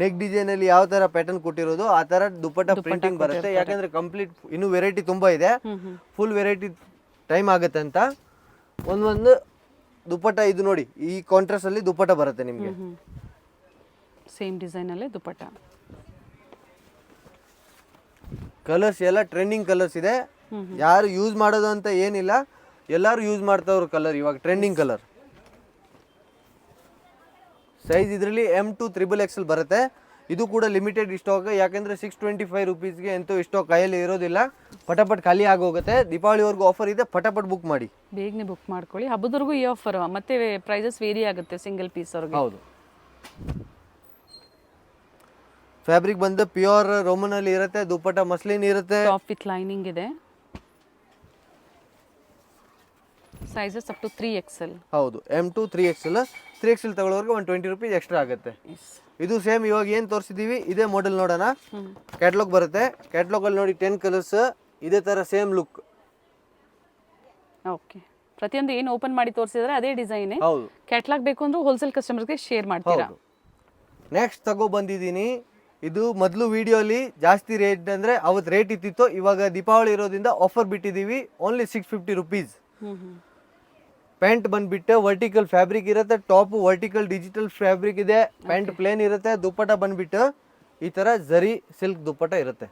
ನೆಕ್ ಡಿಸೈನ್ ಅಲ್ಲಿ ಯಾವ ತರ ಪ್ಯಾಟರ್ನ್ ಕೊಟ್ಟಿರೋದು ಆ ತರ ದುಪ್ಪಟ್ಟ ಪ್ರಿಂಟಿಂಗ್ ಬರುತ್ತೆ. ಯಾಕಂದ್ರೆ ಕಂಪ್ಲೀಟ್ ಇನ್ನು ವೆರೈಟಿ ತುಂಬಾ ಇದೆ, ಫುಲ್ ವೆರೈಟಿ ಟೈಮ್ ಆಗುತ್ತೆ ಅಂತ. ಒಂದೊಂದು ದುಪ್ಪಟ್ಟ ಇದು ನೋಡಿ, ಈ ಕಾಂಟ್ರಾಸ್ಟ್ ಅಲ್ಲಿ ದುಪ್ಪಟ್ಟ ಬರುತ್ತೆ ನಿಮಗೆ. ಸೇಮ್ ಡಿಸೈನ್ ಅಲ್ಲೇ ದುಪ್ಪಟ್ಟ. ಕಲರ್ಸ್ ಎಲ್ಲ ಟ್ರೆಂಡಿಂಗ್ ಕಲರ್ಸ್ ಇದೆ. ಯಾರು ಯೂಸ್ ಮಾಡೋದು ಅಂತ ಏನಿಲ್ಲ, ಎಲ್ಲರೂ ಯೂಸ್ ಮಾಡ್ತಾವ್ರ ಕಲರ್ ಇವಾಗ ಟ್ರೆಂಡಿಂಗ್ ಕಲರ್. ಸೈಜ್ ಇದರಲ್ಲಿ M2 XXL ಬರುತ್ತೆ. ಇದು ಕೂಡ ಲಿಮಿಟೆಡ್ ಸ್ಟಾಕ್. ಯಾಕಂದ್ರೆ 625 ರುಪೀಸ್ಗೆ ಅಂತೂ ಸ್ಟಾಕ್ ಕೈಯಲ್ಲಿ ಇರೋದಿಲ್ಲ, ಪಟಾಪಟ್ ಖಾಲಿ ಆಗೋಗುತ್ತೆ. ದೀಪಾವಳಿವರೆಗೂ ಆಫರ್ ಇದೆ, ಪಟಾಪಟ್ ಬುಕ್ ಮಾಡಿ, ಬೇಗನೆ ಬುಕ್ ಮಾಡ್ಕೊಳ್ಳಿ. ಹಬ್ಬದವರೆಗೂ ಈ ಆಫರ್, ಮತ್ತೆ ಪ್ರೈಸಸ್ ವೇರಿ ಆಗುತ್ತೆ ಸಿಂಗಲ್ ಪೀಸ್ ಅವ್ರಿಗೆ. ಹೌದು, ಫ್ಯಾಬ್ರಿಕ್ ಬಂದು ಪ್ಯೂರ್ ರೋಮನ್ ಅಲ್ಲಿ ಇರುತ್ತೆ. ದುಪ್ಪಟ್ಟ ಮಸ್ಲಿನ್ ಇರುತ್ತೆ, ಟಾಪ್ ವಿತ್ ಲೈನಿಂಗ್ ಇದೆ. Sizes up to 3XL. ಹೌದು, M2 3XL ತಗೊಳ್ಳೋರಿಗೆ 120 ರುಪೀಸ್ ಎಕ್ಸ್ಟ್ರಾ ಆಗುತ್ತೆ. ಇದು ಸೇಮ್ ಇವಾಗ ಏನು ತೋರಿಸಿದೀವಿ ಇದೇ ಮಾಡೆಲ್ ನೋಡೋಣ. ಕ್ಯಾಟ್ಲಾಗ್ ಬರುತ್ತೆ. ಕ್ಯಾಟ್ಲಾಗ್ ಅಲ್ಲಿ ನೋಡಿ 10 ಕಲರ್ಸ್ ಇದೇ ತರ ಸೇಮ್ ಲುಕ್. ಓಕೆ, ಪ್ರತಿಯೊಂದು ಏನು ಓಪನ್ ಮಾಡಿ ತೋರಿಸಿದ್ರೆ ಅದೇ ಡಿಸೈನ್. ಹೌದು, ಕ್ಯಾಟ್ಲಾಗ್ ಬೇಕು ಅಂದ್ರೆ ಹೋಲ್ಸೇಲ್ ಕಸ್ಟಮರ್ಸ್ಗೆ ಶೇರ್ ಮಾಡ್ತೀರಾ. ನೆಕ್ಸ್ಟ್ ತಗೋ ಬಂದಿದ್ದೀನಿ. ಇದು ಮೊದಲು ವಿಡಿಯೋಲಿ ಜಾಸ್ತಿ ರೇಟ್ ಅಂದರೆ ಅವತ್ತು ರೇಟ್ ಇತ್ತಿತ್ತು, ಇವಾಗ ದೀಪಾವಳಿ ಇರೋದ್ರಿಂದ ಆಫರ್ ಬಿಟ್ಟಿದ್ದೀವಿ. Only 650 rupees. ಪ್ಯಾಂಟ್ ಬಂದ್ಬಿಟ್ಟು ವರ್ಟಿಕಲ್ ಫ್ಯಾಬ್ರಿಕ್ ಇರುತ್ತೆ. ಟಾಪ್ ವರ್ಟಿಕಲ್ ಡಿಜಿಟಲ್ ಫ್ಯಾಬ್ರಿಕ್ ಇದೆ. ಪ್ಯಾಂಟ್ ಪ್ಲೇನ್ ಇರುತ್ತೆ. ದುಪ್ಪಟ ಬಂದ್ಬಿಟ್ಟು ಈ ತರ ಜರಿ ಸಿಲ್ಕ್ ದುಪ್ಪಟ ಇರುತ್ತೆ.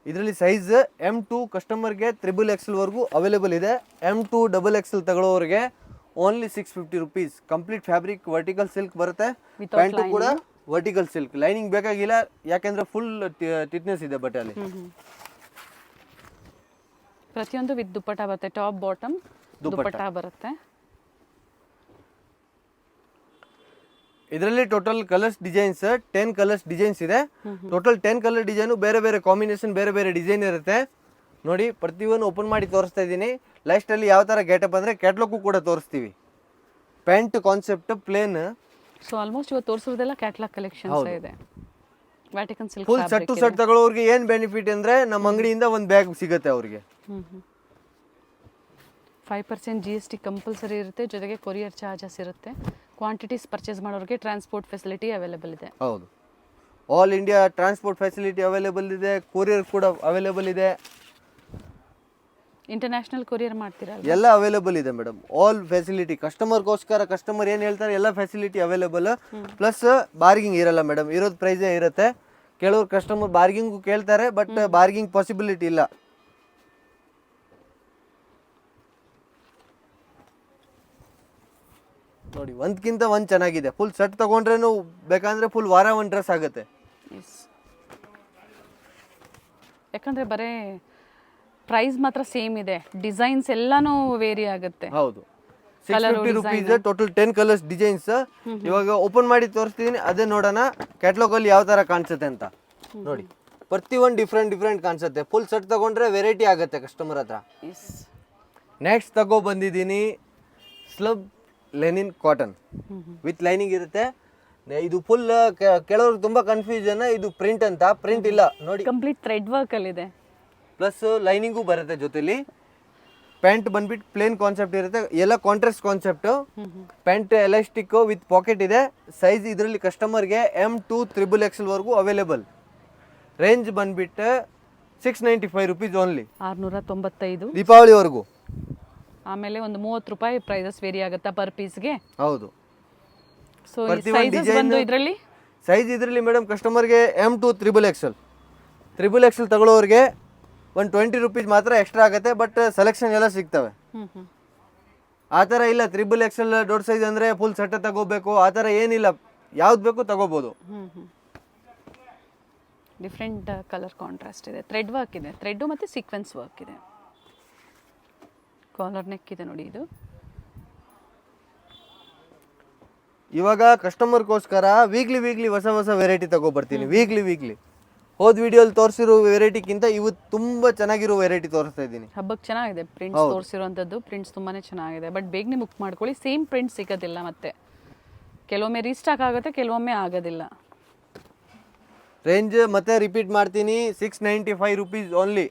ಇದರಲ್ಲಿ ಸೈಜ್ M2 ಕಸ್ಟಮರ್ಗೆ XXL ವರೆಗೂ ಅವೈಲೇಬಲ್ ಇದೆ. M2 XXL ತಗೊಳ್ಳೋರಿಗೆ only 650 rupees. Complete fabric vertical silk ಬರುತ್ತೆ. ಪ್ಯಾಂಟು ಕೂಡ ವರ್ಟಿಕಲ್ ಸಿಲ್ಕ್, ಲೈನಿಂಗ್ ಬೇಕಾಗಿಲ್ಲ. ಯಾಕಂದ್ರೆ ಫುಲ್ ಥಿಕ್ನೆಸ್ ಇದೆ ಬಟ್ಟೆ ಅಲ್ಲಿ. ಪ್ರತಿಯೊಂದು ವಿತ್ ದುಪ್ಪಟ್ಟ ಬರುತ್ತೆ. ಟಾಪ್ ಬಾಟಮ್ ದುಪ್ಪಟ್ಟ ಬರುತ್ತೆ. ಇದರಲ್ಲಿ total colours designs 10 colours designs ಇದೆ. ಟೋಟಲ್ 10 ಕಲರ್ ಡಿಸೈನು ಬೇರೆ ಬೇರೆ ಕಾಂಬಿನೇಷನ್, ಬೇರೆ ಬೇರೆ ಡಿಸೈನ್ ಇರುತ್ತೆ. ನೋಡಿ, ಪ್ರತಿಯೊಂದು ಓಪನ್ ಮಾಡಿ ತೋರಿಸ್ತಾ ಇದ್ದೀನಿ. ಲಾಸ್ಟಲ್ಲಿ ಯಾವ ಥರ ಗೆಟಪ್ ಅಂದರೆ ಕ್ಯಾಟ್ಲಾಗು ಕೂಡ ತೋರಿಸ್ತೀವಿ. Pant concept plain. So almost ಇವತ್ತು ತೋರಿಸೋದೆಲ್ಲ ಕ್ಯಾಟ್ಲಾಗ್ ಕಲೆಕ್ಷನ್ಸ್ ಇದೆ. Vatican silk full set to set ತಗೊಳ್ಳೋರಿಗೆ ಏನು ಬೆನಿಫಿಟ್ ಅಂದರೆ ನಮ್ಮ ಅಂಗಡಿಯಿಂದ ಒಂದು ಬ್ಯಾಗ್ ಸಿಗುತ್ತೆ ಅವ್ರಿಗೆ. 5% GST ಕಂಪಲ್ಸರಿ ಇರುತ್ತೆ, ಜೊತೆಗೆ ಕೊರಿಯರ್ ಚಾರ್ಜಸ್ ಇರುತ್ತೆ. ಕ್ವಾಂಟಿಟೀಸ್ ಪರ್ಚೇಸ್ ಮಾಡೋರಿಗೆ ಟ್ರಾನ್ಸ್ಪೋರ್ಟ್ ಫೆಸಿಲಿಟಿ ಅವೈಲೇಬಲ್ ಇದೆ. ಹೌದು, all India transport facility available ಇದೆ, ಕೊರಿಯರ್ ಕೂಡ ಅವೈಲೇಬಲ್ ಇದೆ, ಇಂಟರ್ನ್ಯಾಷನಲ್ ಕೊರಿಯರ್ ಮಾಡ್ತೀರಾ? ಎಲ್ಲ ಅವೈಲೇಬಲ್ ಇದೆ ಮೇಡಮ್. ಆಲ್ ಫೆಸಿಲಿಟಿ ಕಸ್ಟಮರ್ಗೋಸ್ಕರ, ಕಸ್ಟಮರ್ ಏನು ಹೇಳ್ತಾರೆ ಎಲ್ಲ ಫೆಸಿಲಿಟಿ ಅವೈಲೇಬಲ್. ಪ್ಲಸ್ ಬಾರ್ಗಿಂಗ್ ಇರಲ್ಲ ಮೇಡಮ್, ಇರೋದು ಪ್ರೈಸೇ ಇರುತ್ತೆ. ಕೆಲವರು ಕಸ್ಟಮರ್ ಬಾರ್ಗಿಂಗು ಕೇಳ್ತಾರೆ, ಬಟ್ ಬಾರ್ಗಿಂಗ್ ಪಾಸಿಬಿಲಿಟಿ ಇಲ್ಲ. ನೋಡಿ, ಒಂದ್ಕಿಂತ ಒಂದು ಚೆನ್ನಾಗಿದೆ. ಫುಲ್ ಸೆಟ್ ತಗೊಂಡ್ರೇನು ಬೇಕಂದ್ರೆ ಫುಲ್ ವಾರ ಒಂದು ಡ್ರೆಸ್ ಆಗುತ್ತೆ. ಯಾಕಂದ್ರೆ ಬರೇ ಪ್ರೈಸ್ ಮಾತ್ರ ಸೇಮ್ ಇದೆ, ಡಿಸೈನ್ಸ್ ಎಲ್ಲಾನು ವೇರಿ ಆಗುತ್ತೆ. ಹೌದು, 650 rupees, ಟೋಟಲ್ 10 ಕಲರ್ಸ್ ಡಿಸೈನ್ಸ್. ಇವಾಗ ಓಪನ್ ಮಾಡಿ ತೋರಿಸ್ತಿದ್ದೀನಿ, ಅದೇ ನೋಡೋಣ ಕ್ಯಾಟ್ಲಾಗ್ ಅಲ್ಲಿ ಯಾವ ತರ ಕಾಣಿಸುತ್ತೆ ಅಂತ. ನೋಡಿ, ಪ್ರತಿ ಒಂದು ಡಿಫ್ರೆಂಟ್ ಕಾಣಿಸುತ್ತೆ. ಫುಲ್ ಸೆಟ್ ತಗೊಂಡ್ರೆ ವೆರೈಟಿ ಆಗುತ್ತೆ ಕಸ್ಟಮರ್ ಹತ್ರ. ನೆಕ್ಸ್ಟ್ ತಗೋ ಬಂದಿದ್ದೀನಿ slub Lenin cotton with lining ಇರುತ್ತೆ. ಇದು ಫುಲ್ ಕೆಲವ್ರಿಗೆ ತುಂಬಾ ಕನ್ಫ್ಯೂಷನ್, ಇದು ಪ್ರಿಂಟ್ ಅಂತ. ಪ್ರಿಂಟ್ ಇಲ್ಲ ನೋಡಿ, ಕಂಪ್ಲೀಟ್ ಥ್ರೆಡ್ ವರ್ಕ್ ಅಲ್ಲಿ ಇದೆ. ಪ್ಲಸ್ ಲೈನಿಂಗು ಬರುತ್ತೆ ಜೊತೆಲಿ. ಪ್ಯಾಂಟ್ ಬಂದ್ಬಿಟ್ಟು ಪ್ಲೇನ್ ಕಾನ್ಸೆಪ್ಟ್ ಇರುತ್ತೆ, ಎಲ್ಲ contrast concept. Pant elastic with pocket ಇದೆ. ಸೈಜ್ ಇದರಲ್ಲಿ ಕಸ್ಟಮರ್ಗೆ M2 XXL ವರೆಗೂ ಅವೈಲೇಬಲ್. ರೇಂಜ್ ಬಂದ್ಬಿಟ್ಟು 695 rupees ಓನ್ಲಿ, 695. ದೀಪಾವಳಿವರೆಗೂ. ಆಮೇಲೆ ಒಂದು 30 ರೂಪಾಯಿ ಪ್ರೈಸಸ್ ವೇರಿ ಆಗುತ್ತಾ ಪರ್ ಪೀಸ್ಗೆ? ಹೌದು. ಸೊ ಸೈಜಸ್ ಬಂದು ಇದರಲ್ಲಿ ಸೈಜ್ ಇದರಲ್ಲಿ ಮೇಡಮ್ ಕಸ್ಟಮರ್ಗೆ M2 XXL ತಗೊಳ್ಳೋರಿಗೆ ಒಂದು 20 rupees ಮಾತ್ರ ಎಕ್ಸ್ಟ್ರಾ ಆಗುತ್ತೆ, ಬಟ್ ಸೆಲೆಕ್ಷನ್ ಎಲ್ಲ ಸಿಗ್ತವೆ. ಆ ಥರ ಇಲ್ಲ XXL ದೊಡ್ಡ ಸೈಜ್ ಅಂದರೆ ಫುಲ್ ಸೆಟ್ ತಗೋಬೇಕು, ಆ ಥರ ಏನಿಲ್ಲ. ಯಾವ್ದು ಬೇಕು ತಗೋಬೋದು. ಡಿಫ್ರೆಂಟ್ ಕಲರ್ ಕಾಂಟ್ರಾಸ್ಟ್ ಇದೆ, ಥ್ರೆಡ್ ವರ್ಕ್ ಇದೆ, ಥ್ರೆಡ್ ಮತ್ತು ಸೀಕ್ವೆನ್ಸ್ ವರ್ಕ್ ಇದೆ. ಕಾಲರ್ ನೆಕ್ ಇದೆ ನೋಡಿ. ಇದು ಇವಾಗ ಕಸ್ಟಮರ್ಗೋಸ್ಕರ ವೀಕ್ಲಿ ಹೊಸ ವೆರೈಟಿ ತಗೊಬರ್ತೀನಿ. ವೀಕ್ಲಿ ಹೋದ ವಿಡಿಯೋಲಿ ತೋರಿಸಿರೋ ವೆರೈಟಿಗಿಂತ ಇವತ್ತು ತುಂಬ ಚೆನ್ನಾಗಿರೋ ವೆರೈಟಿ ತೋರಿಸ್ತಾ ಇದ್ದೀನಿ. ಹಬ್ಬಕ್ಕೆ ಚೆನ್ನಾಗಿದೆ ಪ್ರಿಂಟ್ಸ್ ತೋರಿಸಿರುವಂಥದ್ದು. ಪ್ರಿಂಟ್ಸ್ ತುಂಬಾನೇ ಚೆನ್ನಾಗಿದೆ, ಬಟ್ ಬೇಗನೆ ಬುಕ್ ಮಾಡ್ಕೊಳ್ಳಿ. ಸೇಮ್ ಪ್ರಿಂಟ್ ಸಿಗೋದಿಲ್ಲ, ಮತ್ತೆ ಕೆಲವೊಮ್ಮೆ ರೀಸ್ಟಾಕ್ ಆಗುತ್ತೆ, ಕೆಲವೊಮ್ಮೆ ಆಗೋದಿಲ್ಲ. ರೇಂಜ್ ಮತ್ತೆ ರಿಪೀಟ್ ಮಾಡ್ತೀನಿ, 695 rupees ಓನ್ಲಿ.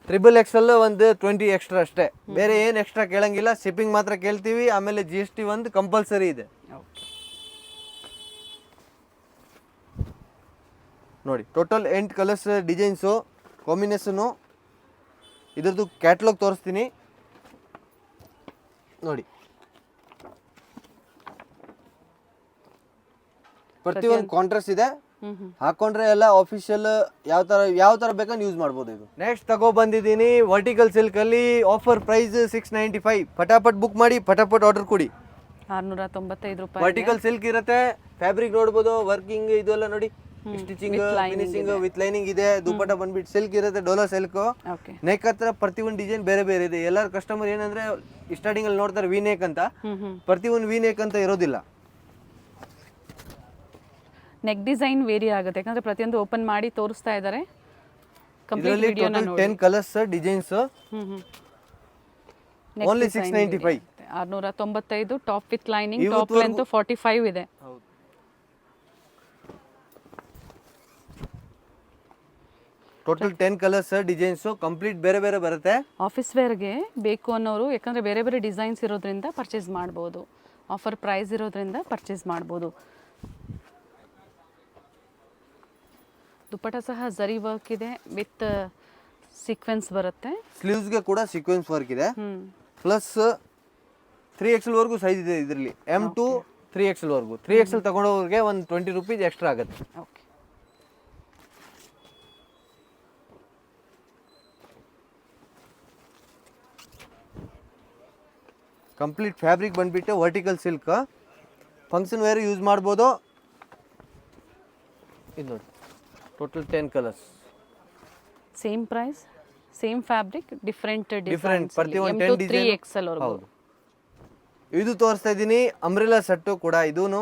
XXL ಒಂದು 20 ಎಕ್ಸ್ಟ್ರಾ ಅಷ್ಟೇ, ಬೇರೆ ಏನು ಎಕ್ಸ್ಟ್ರಾ ಕೇಳಂಗಿಲ್ಲ. ಶಿಪ್ಪಿಂಗ್ ಮಾತ್ರ ಕೇಳ್ತೀವಿ, ಆಮೇಲೆ GST ಒಂದು ಕಂಪಲ್ಸರಿ ಇದೆ. ನೋಡಿ, ಟೋಟಲ್ 8 ಕಲರ್ಸ್ ಡಿಸೈನ್ಸು ಕಾಂಬಿನೇಷನು. ಇದ್ರದ್ದು ಕ್ಯಾಟ್ಲಾಗ್ ತೋರಿಸ್ತೀನಿ ನೋಡಿ. ಪ್ರತಿಯೊಂದು ಕಾಂಟ್ರಾಸ್ಟ್ ಇದೆ, ಹಾಕೊಂಡ್ರೆ ಎಲ್ಲ ಆಫಿಷಿಯಲ್ ಯಾವ ತರ ಬೇಕಂದ್ರೆ ಯೂಸ್ ಮಾಡ್ಬೋದು. ಇದು ನೆಕ್ಸ್ಟ್ ತಗೋ ಬಂದಿದ್ದೀನಿ ವರ್ಟಿಕಲ್ ಸಿಲ್ಕ್ ಅಲ್ಲಿ. Offer price 695. ಫಟಾಫಟ್ ಬುಕ್ ಮಾಡಿ, ಫಟಾಫಟ್ ಆರ್ಡರ್ ಕೊಡಿ. 695 ರೂಪಾಯಿ. ವರ್ಟಿಕಲ್ ಸಿಲ್ಕ್ ಇರುತ್ತೆ, ಫ್ಯಾಬ್ರಿಕ್ ನೋಡ್ಬೋದು, ವರ್ಕಿಂಗ್ ಇದೆಲ್ಲ ನೋಡಿ, ಸ್ಟಿಚಿಂಗ್ ಫಿನಿಶಿಂಗ್ ವಿತ್ ಲೈನಿಂಗ್ ಇದೆ. ದುಪ್ಪಟ್ಟ ಬಂದ್ಬಿಟ್ಟು ಸಿಲ್ಕ್ ಇರುತ್ತೆ, ಡೋಲಾ ಸಿಲ್ಕ್. ನೆಕ್ ಹತ್ರ ಪ್ರತಿಯೊಂದು ಡಿಸೈನ್ ಬೇರೆ ಇದೆ. ಎಲ್ಲರ ಕಸ್ಟಮರ್ ಏನಂದ್ರೆ ಸ್ಟಾರ್ಟಿಂಗ್ ಅಲ್ಲಿ ನೋಡ್ತಾರೆ ವಿ ನೆಕ್ ಅಂತ, ಪ್ರತಿಯೊಂದು ವಿ ನೆಕ್ ಅಂತ ಇರೋದಿಲ್ಲ. ನೆಕ್ ಡಿಸೈನ್ ವೇರಿ ಆಗುತ್ತೆ, ಯಾಕಂದ್ರೆ ಪ್ರತಿಯೊಂದು ಓಪನ್ ಮಾಡಿ ತೋರಿಸ್ತಾ ಇದ್ದಾರೆ. ಕಂಪ್ಲೀಟ್ ವಿಡಿಯೋನ ನೋಡಿ. 10 colours designs only 695. 695 top with lining, top length 45 ಇದೆ. ಟೋಟಲ್ 10 ಕಲರ್ಸ್ ಡಿಸೈನ್ಸ್ ಕಂಪ್ಲೀಟ್ ಬೇರೆ ಬರುತ್ತೆ. ಆಫೀಸ್ ವೇರ್ಗೆ ಬೇಕು ಅನ್ನೋರು, ಯಾಕಂದ್ರೆ ಬೇರೆ ಡಿಸೈನ್ಸ್ ಇರೋದ್ರಿಂದ ಪರ್ಚೇಸ್ ಮಾಡ್ಬೋದು, ಆಫರ್ ಪ್ರೈಸ್ ಇರೋದ್ರಿಂದ ಪರ್ಚೇಸ್ ಮಾಡ್ಬೋದು. ದುಪ್ಪಟ್ಟ ಸಹ ಜರಿ ವರ್ಕ್ ಇದೆ ವಿತ್ ಸೀಕ್ವೆನ್ಸ್ ಬರುತ್ತೆ. ಸ್ಲೀವ್ಸ್ಗೆ ಕೂಡ ಸೀಕ್ವೆನ್ಸ್ ವರ್ಕ್ ಇದೆ. ಪ್ಲಸ್ 3XL ವರೆಗೂ ಸೈಜ್ ಇದೆ ಇದರಲ್ಲಿ. M2 3XL ವರೆಗೂ. 3XL ತಗೊಂಡವ್ರಿಗೆ ಒಂದು 20 rupees ಎಕ್ಸ್ಟ್ರಾ ಆಗುತ್ತೆ. ಓಕೆ. ಕಂಪ್ಲೀಟ್ ಫ್ಯಾಬ್ರಿಕ್ ಬಂದ್ಬಿಟ್ಟು vertical silk, function wear use ಮಾಡ್ಬೋದು. ಇದು ನೋಡಿ, total 10 colours. Same price, same fabric, different ಪ್ರತಿಯೊಂದು 10 ಡಿಸೈನ್. 3XL ವರೆಗೂ. ಇದು ತೋರಿಸ್ತಾ ಇದ್ದೀನಿ ಅಂಬ್ರೆಲಾ ಸೆಟ್ ಕೂಡ. ಇದೂನು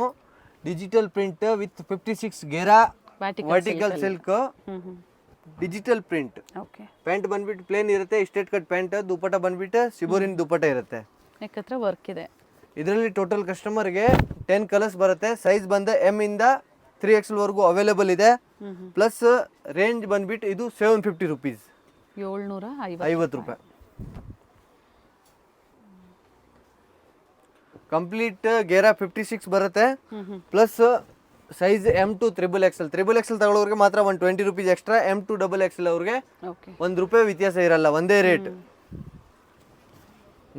ಡಿಜಿಟಲ್ ಪ್ರಿಂಟ್ ವಿತ್ 56 ಗೇರಾ vertical silk, digital print. Pant ಬಂದ್ಬಿಟ್ಟು ಪ್ಲೇನ್ ಇರುತ್ತೆ, ಸ್ಟ್ರೇಟ್ ಕಟ್ ಪ್ಯಾಂಟ್. ದುಪ್ಪಟ್ಟ ಬಂದ್ಬಿಟ್ಟು ಸಿಬೋರಿನ್ ದುಪ್ಪಟ್ಟ ಇರುತ್ತೆ. ನೆಕ್ ಹತ್ರ ವರ್ಕ್ ಇದೆ. ಇದರಲ್ಲಿ ಟೋಟಲ್ ಕಸ್ಟಮರ್ಗೆ 10 ಕಲರ್ಸ್ ಬರುತ್ತೆ. ಸೈಜ್ ಬಂದ M ಇಂದ 3XL ವರೆಗೂ ಅವೈಲೇಬಲ್ ಇದೆ. ಪ್ಲಸ್ ರೇಂಜ್ ಬಂದ್ಬಿಟ್ಟು ಇದು 750 rupees, 750 ರೂಪಾಯಿ. ಕಂಪ್ಲೀಟ್ ಗೇರಾ 56 ಬರುತ್ತೆ ಪ್ಲಸ್ ಸೈಜ್ M2 XXL ತಗೊಳ್ಳೋರಿಗೆ ಮಾತ್ರ 120 rupees ಎಕ್ಸ್ಟ್ರಾ, M2 XXL ಅವ್ರಿಗೆ ಓಕೆ ₹1 ವ್ಯತ್ಯಾಸ ಇರಲ್ಲ, ಒಂದೇ ರೇಟ್.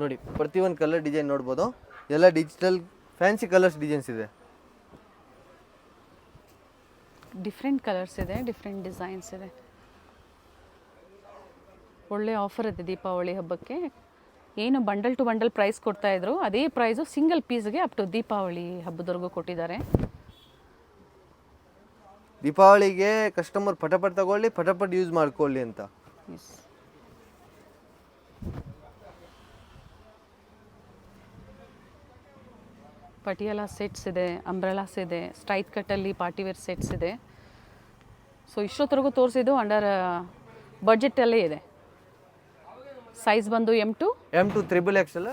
ನೋಡಿ ಪ್ರತಿಯೊಂದು ಕಲರ್ ಡಿಸೈನ್ ನೋಡ್ಬೋದು, ಎಲ್ಲ ಡಿಜಿಟಲ್ ಫ್ಯಾನ್ಸಿ ಕಲರ್ಸ್ ಡಿಸೈನ್ಸ್ ಇದೆ. ಡಿಫ್ರೆಂಟ್ ಕಲರ್ಸ್ ಇದೆ, ಡಿಫ್ರೆಂಟ್ ಡಿಸೈನ್ಸ್ ಇದೆ. ಒಳ್ಳೆ ಆಫರ್ ಇದೆ ದೀಪಾವಳಿ ಹಬ್ಬಕ್ಕೆ. ಏನು ಬಂಡಲ್ ಟು ಬಂಡಲ್ ಪ್ರೈಸ್ ಕೊಡ್ತಾ ಇದ್ರು ಅದೇ ಪ್ರೈಸು ಸಿಂಗಲ್ ಪೀಸ್ಗೆ ಅಪ್ ಟು ದೀಪಾವಳಿ ಹಬ್ಬದವರೆಗೂ ಕೊಟ್ಟಿದ್ದಾರೆ. ದೀಪಾವಳಿಗೆ ಕಸ್ಟಮರ್ ಪಟಪಟ್ ತಗೊಳ್ಳಿ, ಪಟಪಟ್ ಯೂಸ್ ಮಾಡ್ಕೊಳ್ಳಿ ಅಂತ. ಎಸ್, ಪಟಿಯಾಲ ಸೆಟ್ಸ್ ಇದೆ, ಅಂಬ್ರೆಲಾಸ್ ಇದೆ, ಸ್ಟ್ರೈಟ್ ಕಟ್ಟಲ್ಲಿ ಪಾರ್ಟಿವೇರ್ ಸೆಟ್ಸ್ ಇದೆ. ಸೊ ಇಷ್ಟೊತ್ತರೆಗೂ ತೋರಿಸಿದ್ದು ಅಂಡರ್ ಬಡ್ಜೆಟಲ್ಲೇ ಇದೆ. ಸೈಜ್ ಬಂದು M2 XXL.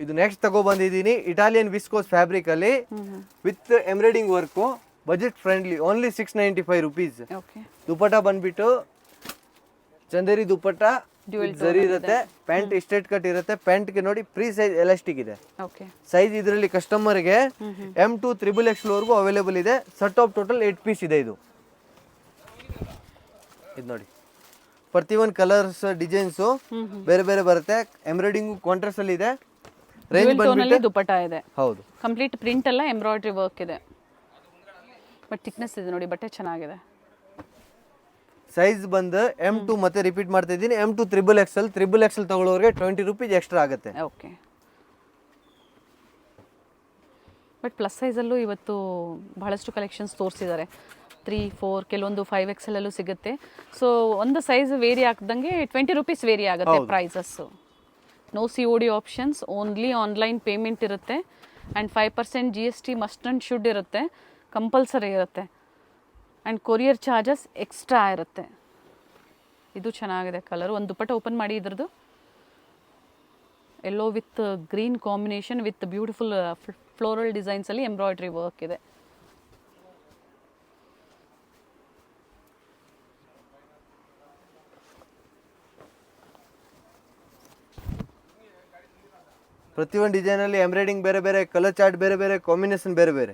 ಇದು ನೆಕ್ಸ್ಟ್ ತಗೊಬಂದಿದ್ದೀನಿ ಇಟಾಲಿಯನ್ ವಿಸ್ಕೋಸ್ ಫ್ಯಾಬ್ರಿಕ್ ಅಲ್ಲಿ with embroidering work, budget friendly, only 695 rupees. Okay, dupatta ಬಂದ್ಬಿಟ್ಟು ಚಂದೇರಿ ದುಪಟ್ಟ ಜರಿ ಇರುತ್ತೆ, ಪ್ಯಾಂಟ್ ಸ್ಟ್ರೇಟ್ ಕಟ್ ಇರುತ್ತೆ. ಪ್ಯಾಂಟ್ಗೆ ನೋಡಿ ಪ್ರೀ ಸೈಜ್ ಎಲಾಸ್ಟಿಕ್ ಇದೆ. ಓಕೆ, ಸೈಜ್ ಇದರಲ್ಲಿ ಕಸ್ಟಮರ್ಗೆ M2 XXL ವರೆಗೂ ಅವೈಲೇಬಲ್ ಇದೆ. ಸೆಟ್ ಆಫ್ ಟೋಟಲ್ 8 ಪೀಸ್ ಇದೆ. ಇದು ನೋಡಿ ಪ್ರತಿಯೊಂದು ಕಲರ್ಸ್ ಡಿಸೈನ್ಸ್ ಬೇರೆ ಬೇರೆ ಬರುತ್ತೆ. ಎಂಬ್ರಾಯ್ಡಿಂಗ್ ಕಾಂಟ್ರಾಸ್ಟ್ ಅಲ್ಲಿ ಇದೆ. ರೇಂಜ್ ಬಂದ್ಬಿಟ್ಟು ದುಪಟ್ಟ ಇದೆ, ಹೌದು, ಕಂಪ್ಲೀಟ್ ಪ್ರಿಂಟ್ ಎಲ್ಲ ಎಂಬ್ರಾಯ್ಡ್ರಿ ವರ್ಕ್ ಇದೆ. ಬಟ್ ಥಿಕ್ನೆಸ್ ಇದೆ ನೋಡಿ, ಬಟ್ಟೆ ಚೆನ್ನಾಗಿದೆ. ಸೈಜ್ ಬಂದು M2 ಮತ್ತೆ ರಿಪೀಟ್ ಮಾಡ್ತಾ ಇದ್ದೀನಿ, M2 XXL ತಗೊಳ್ಳೋರಿಗೆ 20 rupees ಎಕ್ಸ್ಟ್ರಾ ಆಗುತ್ತೆ. ಓಕೆ, ಬಟ್ ಪ್ಲಸ್ ಸೈಜಲ್ಲೂ ಇವತ್ತು ಬಹಳಷ್ಟು ಕಲೆಕ್ಷನ್ಸ್ ತೋರಿಸಿದ್ದಾರೆ. 3, 4, ಕೆಲವೊಂದು 5XL ಅಲ್ಲೂ ಸಿಗುತ್ತೆ. ಸೊ ಒಂದು ಸೈಜ್ ವೇರಿ ಆಗ್ದಂಗೆ 20 rupees ವೇರಿ ಆಗುತ್ತೆ prices. No COD options, only online payment ಇರುತ್ತೆ. And 5% GST must and should ಇರುತ್ತೆ, ಕಂಪಲ್ಸರಿ ಇರುತ್ತೆ. ಆ್ಯಂಡ್ ಕೊರಿಯರ್ ಚಾರ್ಜಸ್ ಎಕ್ಸ್ಟ್ರಾ ಇರುತ್ತೆ. ಇದು ಚೆನ್ನಾಗಿದೆ ಕಲರ್. ಒಂದು ದುಪಟ್ಟ ಓಪನ್ ಮಾಡಿ, ಇದ್ರದ್ದು yellow with green combination with beautiful floral ಡಿಸೈನ್ಸಲ್ಲಿ ಎಂಬ್ರಾಯ್ಡ್ರಿ ವರ್ಕ್ ಇದೆ. ಪ್ರತಿಯೊಂದು ಡಿಸೈನ್ ಅಲ್ಲಿ ಎಂಬ್ರಾಯ್ಡಿಂಗ್ ಬೇರೆ ಬೇರೆ, ಕಲರ್ ಚಾರ್ಟ್ ಬೇರೆ ಬೇರೆ, ಕಾಂಬಿನೇಷನ್ ಬೇರೆ ಬೇರೆ.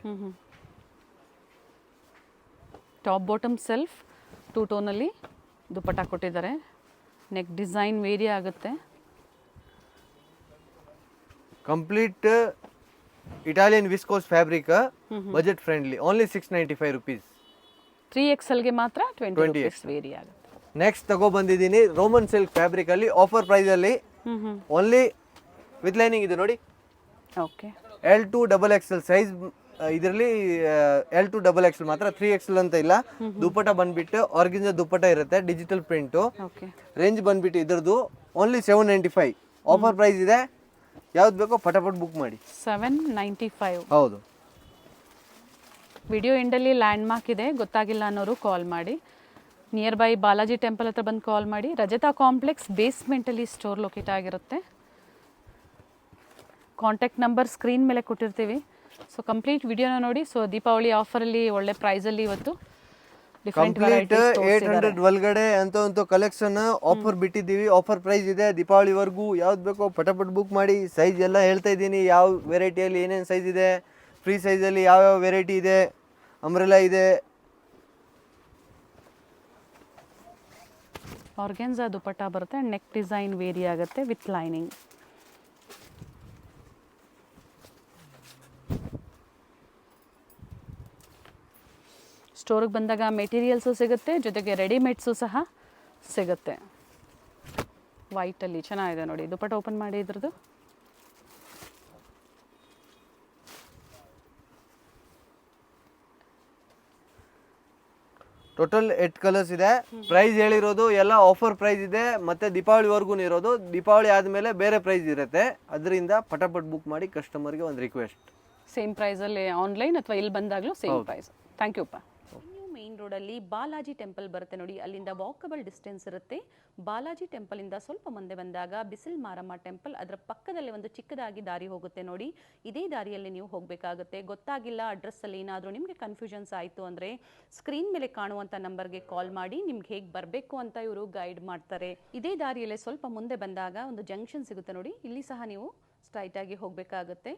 ಟಾಪ್ ಬಾಟಮ್ ಸೆಲ್ಫ್ 2 ಟೋನಲ್ಲಿ ದುಪಟ್ಟ ಕೊಟ್ಟಿದ್ದಾರೆ. ನೆಕ್ ಡಿಸೈನ್ ವೇರಿ ಆಗುತ್ತೆ. Complete Italian viscose fabric, budget friendly, only 695 rupees. 3XLಗೆ ಮಾತ್ರ 20 rupees ವೇರಿ ಆಗುತ್ತೆ. ನೆಕ್ಸ್ಟ್ ತಗೋ ಬಂದಿದ್ದೀನಿ ರೋಮನ್ ಸಿಲ್ಕ್ ಫ್ಯಾಬ್ರಿಕ್ ಅಲ್ಲಿ ಆಫರ್ ಪ್ರೈಸ್ ಅಲ್ಲಿ, ಓನ್ಲಿ ವಿತ್ ಲೈನಿಂಗ್ ಇದೆ ನೋಡಿ. ಓಕೆ, L2 XXL ಸೈಜ್ ಇದರಲ್ಲಿ L2 XXL ಮಾತ್ರ, 3XL ಅಂತ ಇಲ್ಲ. ದುಪಟ್ಟ ಬಂದ್ಬಿಟ್ಟು ಆರ್ಗಿಂಜಾ ದುಪಟ್ಟ ಇರುತ್ತೆ, ಡಿಜಿಟಲ್ ಪ್ರಿಂಟು. ಓಕೆ, ರೇಂಜ್ ಬಂದ್ಬಿಟ್ಟು ಇದ್ರದ್ದು ಓನ್ಲಿ 795. ಆಫರ್ ಪ್ರೈಸ್ ಇದೆ. ಯಾವ್ದು ಬೇಕೋ ಪಟಾಪಟ್ ಬುಕ್ ಮಾಡಿ. 795. ಹೌದು. ವಿಡಿಯೋ ಎಂಡಲ್ಲಿ ಲ್ಯಾಂಡ್ ಮಾರ್ಕ್ ಇದೆ, ಗೊತ್ತಾಗಿಲ್ಲ ಅನ್ನೋರು ಕಾಲ್ ಮಾಡಿ. ನಿಯರ್ ಬೈ ಬಾಲಾಜಿ ಟೆಂಪಲ್ ಹತ್ರ ಬಂದು ಕಾಲ್ ಮಾಡಿ. ರಜತಾ ಕಾಂಪ್ಲೆಕ್ಸ್ ಬೇಸ್ಮೆಂಟಲ್ಲಿ ಸ್ಟೋರ್ ಲೊಕೇಟ್ ಆಗಿರುತ್ತೆ. ಕಾಂಟ್ಯಾಕ್ಟ್ ನಂಬರ್ ಸ್ಕ್ರೀನ್ ಮೇಲೆ ಕೊಟ್ಟಿರ್ತೀವಿ. ಸೊ ಕಂಪ್ಲೀಟ್ ವಿಡಿಯೋನ ನೋಡಿ. ಸೊ ದೀಪಾವಳಿ ಆಫರಲ್ಲಿ ಒಳ್ಳೆ ಪ್ರೈಸಲ್ಲಿ ಇವತ್ತು ಕಂಪ್ಲೀಟ್ 800 ಒಳಗಡೆ ಅಂತ ಕಲೆಕ್ಷನ್ ಆಫರ್ ಬಿಟ್ಟಿದ್ದೀವಿ. ಆಫರ್ ಪ್ರೈಸ್ ಇದೆ ದೀಪಾವಳಿವರೆಗೂ. ಯಾವ್ದು ಬೇಕೋ ಪಟಾಪಟ್ ಬುಕ್ ಮಾಡಿ. ಸೈಜ್ ಎಲ್ಲ ಹೇಳ್ತಾ ಇದ್ದೀನಿ, ಯಾವ ವೆರೈಟಿಯಲ್ಲಿ ಏನೇನು ಸೈಜ್ ಇದೆ, ಫ್ರೀ ಸೈಜಲ್ಲಿ ಯಾವ್ಯಾವ ವೆರೈಟಿ ಇದೆ, ಅಂಬ್ರೆಲಾ ಇದೆ. ಆರ್ಗೆನ್ಸಾ ದುಪಟ್ಟ ಬರುತ್ತೆ. ನೆಕ್ ಡಿಸೈನ್ ವೇರಿ ಆಗುತ್ತೆ ವಿತ್ ಲೈನಿಂಗ್. ಸ್ಟೋರಿಗೆ ಬಂದಾಗ ಮೆಟೀರಿಯಲ್ಸು ಸಿಗುತ್ತೆ, ಜೊತೆಗೆ ರೆಡಿಮೇಡ್ಸು ಸಹ ಸಿಗುತ್ತೆ. ವೈಟಲ್ಲಿ ಚೆನ್ನಾಗಿದೆ ನೋಡಿ. ದುಪಟ್ಟ ಓಪನ್ ಮಾಡಿ ಇದ್ರದ್ದು. ಟೋಟಲ್ 8 ಕಲರ್ಸ್ ಇದೆ. ಪ್ರೈಸ್ ಹೇಳಿರೋದು ಎಲ್ಲ ಆಫರ್ ಪ್ರೈಸ್ ಇದೆ, ಮತ್ತೆ ದೀಪಾವಳಿವರೆಗೂ ಇರೋದು. ದೀಪಾವಳಿ ಆದಮೇಲೆ ಬೇರೆ ಪ್ರೈಸ್ ಇರುತ್ತೆ. ಅದರಿಂದ ಪಟಾಪಟ್ ಬುಕ್ ಮಾಡಿ. ಕಸ್ಟಮರ್ಗೆ ಒಂದು ರಿಕ್ವೆಸ್ಟ್, ಸೇಮ್ ಪ್ರೈಸಲ್ಲಿ ಆನ್ಲೈನ್ ಅಥವಾ ಇಲ್ಲಿ ಬಂದಾಗಲೂ ಸೇಮ್ ಪ್ರೈಸ್. ಥ್ಯಾಂಕ್ ಯು ಅಪ್ಪ. ಮೇನ್ ರೋಡಲ್ಲಿ ಬಾಲಾಜಿ ಟೆಂಪಲ್ ಬರುತ್ತೆ ನೋಡಿ. ಅಲ್ಲಿಂದ ವಾಕಬಲ್ ಡಿಸ್ಟೆನ್ಸ್ ಇರುತ್ತೆ. ಬಾಲಾಜಿ ಟೆಂಪಲಿಂದ ಸ್ವಲ್ಪ ಮುಂದೆ ಬಂದಾಗ ಬಿಸಿಲ್ ಮಾರಮ್ಮ ಟೆಂಪಲ್, ಅದರ ಪಕ್ಕದಲ್ಲಿ ಒಂದು ಚಿಕ್ಕದಾಗಿ ದಾರಿ ಹೋಗುತ್ತೆ ನೋಡಿ. ಇದೇ ದಾರಿಯಲ್ಲಿ ನೀವು ಹೋಗಬೇಕಾಗುತ್ತೆ. ಗೊತ್ತಾಗಿಲ್ಲ ಅಡ್ರೆಸ್ಸಲ್ಲಿ ಏನಾದರೂ ನಿಮಗೆ ಕನ್ಫ್ಯೂಷನ್ಸ್ ಆಯಿತು ಅಂದರೆ ಸ್ಕ್ರೀನ್ ಮೇಲೆ ಕಾಣುವಂಥ ನಂಬರ್ಗೆ ಕಾಲ್ ಮಾಡಿ. ನಿಮ್ಗೆ ಹೇಗೆ ಬರಬೇಕು ಅಂತ ಇವರು ಗೈಡ್ ಮಾಡ್ತಾರೆ. ಇದೇ ದಾರಿಯಲ್ಲೇ ಸ್ವಲ್ಪ ಮುಂದೆ ಬಂದಾಗ ಒಂದು ಜಂಕ್ಷನ್ ಸಿಗುತ್ತೆ ನೋಡಿ. ಇಲ್ಲಿ ಸಹ ನೀವು ಸ್ಟ್ರೈಟಾಗಿ ಹೋಗಬೇಕಾಗುತ್ತೆ.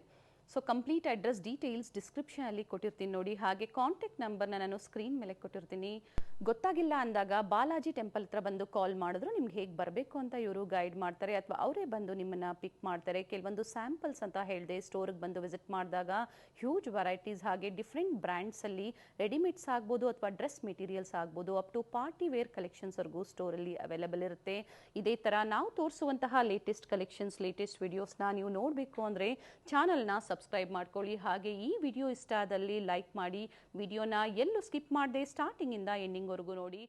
ಸೊ ಕಂಪ್ಲೀಟ್ ಅಡ್ರೆಸ್ ಡೀಟೇಲ್ಸ್ ಡಿಸ್ಕ್ರಿಪ್ಷನಲ್ಲಿ ಕೊಟ್ಟಿರ್ತೀನಿ ನೋಡಿ. ಹಾಗೆ ಕಾಂಟ್ಯಾಕ್ಟ್ ನಂಬರ್ನ ನಾನು ಸ್ಕ್ರೀನ್ ಮೇಲೆ ಕೊಟ್ಟಿರ್ತೀನಿ. ಗೊತ್ತಾಗಿಲ್ಲ ಅಂದಾಗ ಬಾಲಾಜಿ ಟೆಂಪಲ್ ಹತ್ರ ಬಂದು ಕಾಲ್ ಮಾಡಿದ್ರು ನಿಮ್ಗೆ ಹೇಗೆ ಬರಬೇಕು ಅಂತ ಇವರು ಗೈಡ್ ಮಾಡ್ತಾರೆ, ಅಥವಾ ಅವರೇ ಬಂದು ನಿಮ್ಮನ್ನು ಪಿಕ್ ಮಾಡ್ತಾರೆ. ಕೆಲವೊಂದು ಸ್ಯಾಂಪಲ್ಸ್ ಅಂತ ಹೇಳಿದೆ, ಸ್ಟೋರಿಗೆ ಬಂದು ವಿಸಿಟ್ ಮಾಡಿದಾಗ ಹ್ಯೂಜ್ ವೆರೈಟೀಸ್ ಹಾಗೆ ಡಿಫ್ರೆಂಟ್ ಬ್ರ್ಯಾಂಡ್ಸಲ್ಲಿ ರೆಡಿಮೇಡ್ಸ್ ಆಗ್ಬೋದು ಅಥವಾ ಡ್ರೆಸ್ ಮೆಟೀರಿಯಲ್ಸ್ ಆಗ್ಬೋದು, ಅಪ್ ಟು ಪಾರ್ಟಿ ವೇರ್ ಕಲೆಕ್ಷನ್ಸ್ವರೆಗೂ ಸ್ಟೋರಲ್ಲಿ ಅವೈಲೇಬಲ್ ಇರುತ್ತೆ. ಇದೇ ಥರ ನಾವು ತೋರಿಸುವಂತಹ ಲೇಟೆಸ್ಟ್ ಕಲೆಕ್ಷನ್ಸ್, ಲೇಟೆಸ್ಟ್ ವಿಡಿಯೋಸ್ನ ನೀವು ನೋಡಬೇಕು ಅಂದರೆ ಚಾನಲ್ನ ಸಬ್ಸ್ಕ್ರೈಬ್ ಮಾಡ್ಕೊಳ್ಳಿ. ಹಾಗೆ ಈ ವಿಡಿಯೋ ಇಷ್ಟ ಆದಲ್ಲಿ ಲೈಕ್ ಮಾಡಿ, ವಿಡಿಯೋನ ಎಲ್ಲೂ ಸ್ಕಿಪ್ ಮಾಡದೆ ಸ್ಟಾರ್ಟಿಂಗಿಂದ ಎಂಡಿಂಗ್ವರೆಗೂ ನೋಡಿ.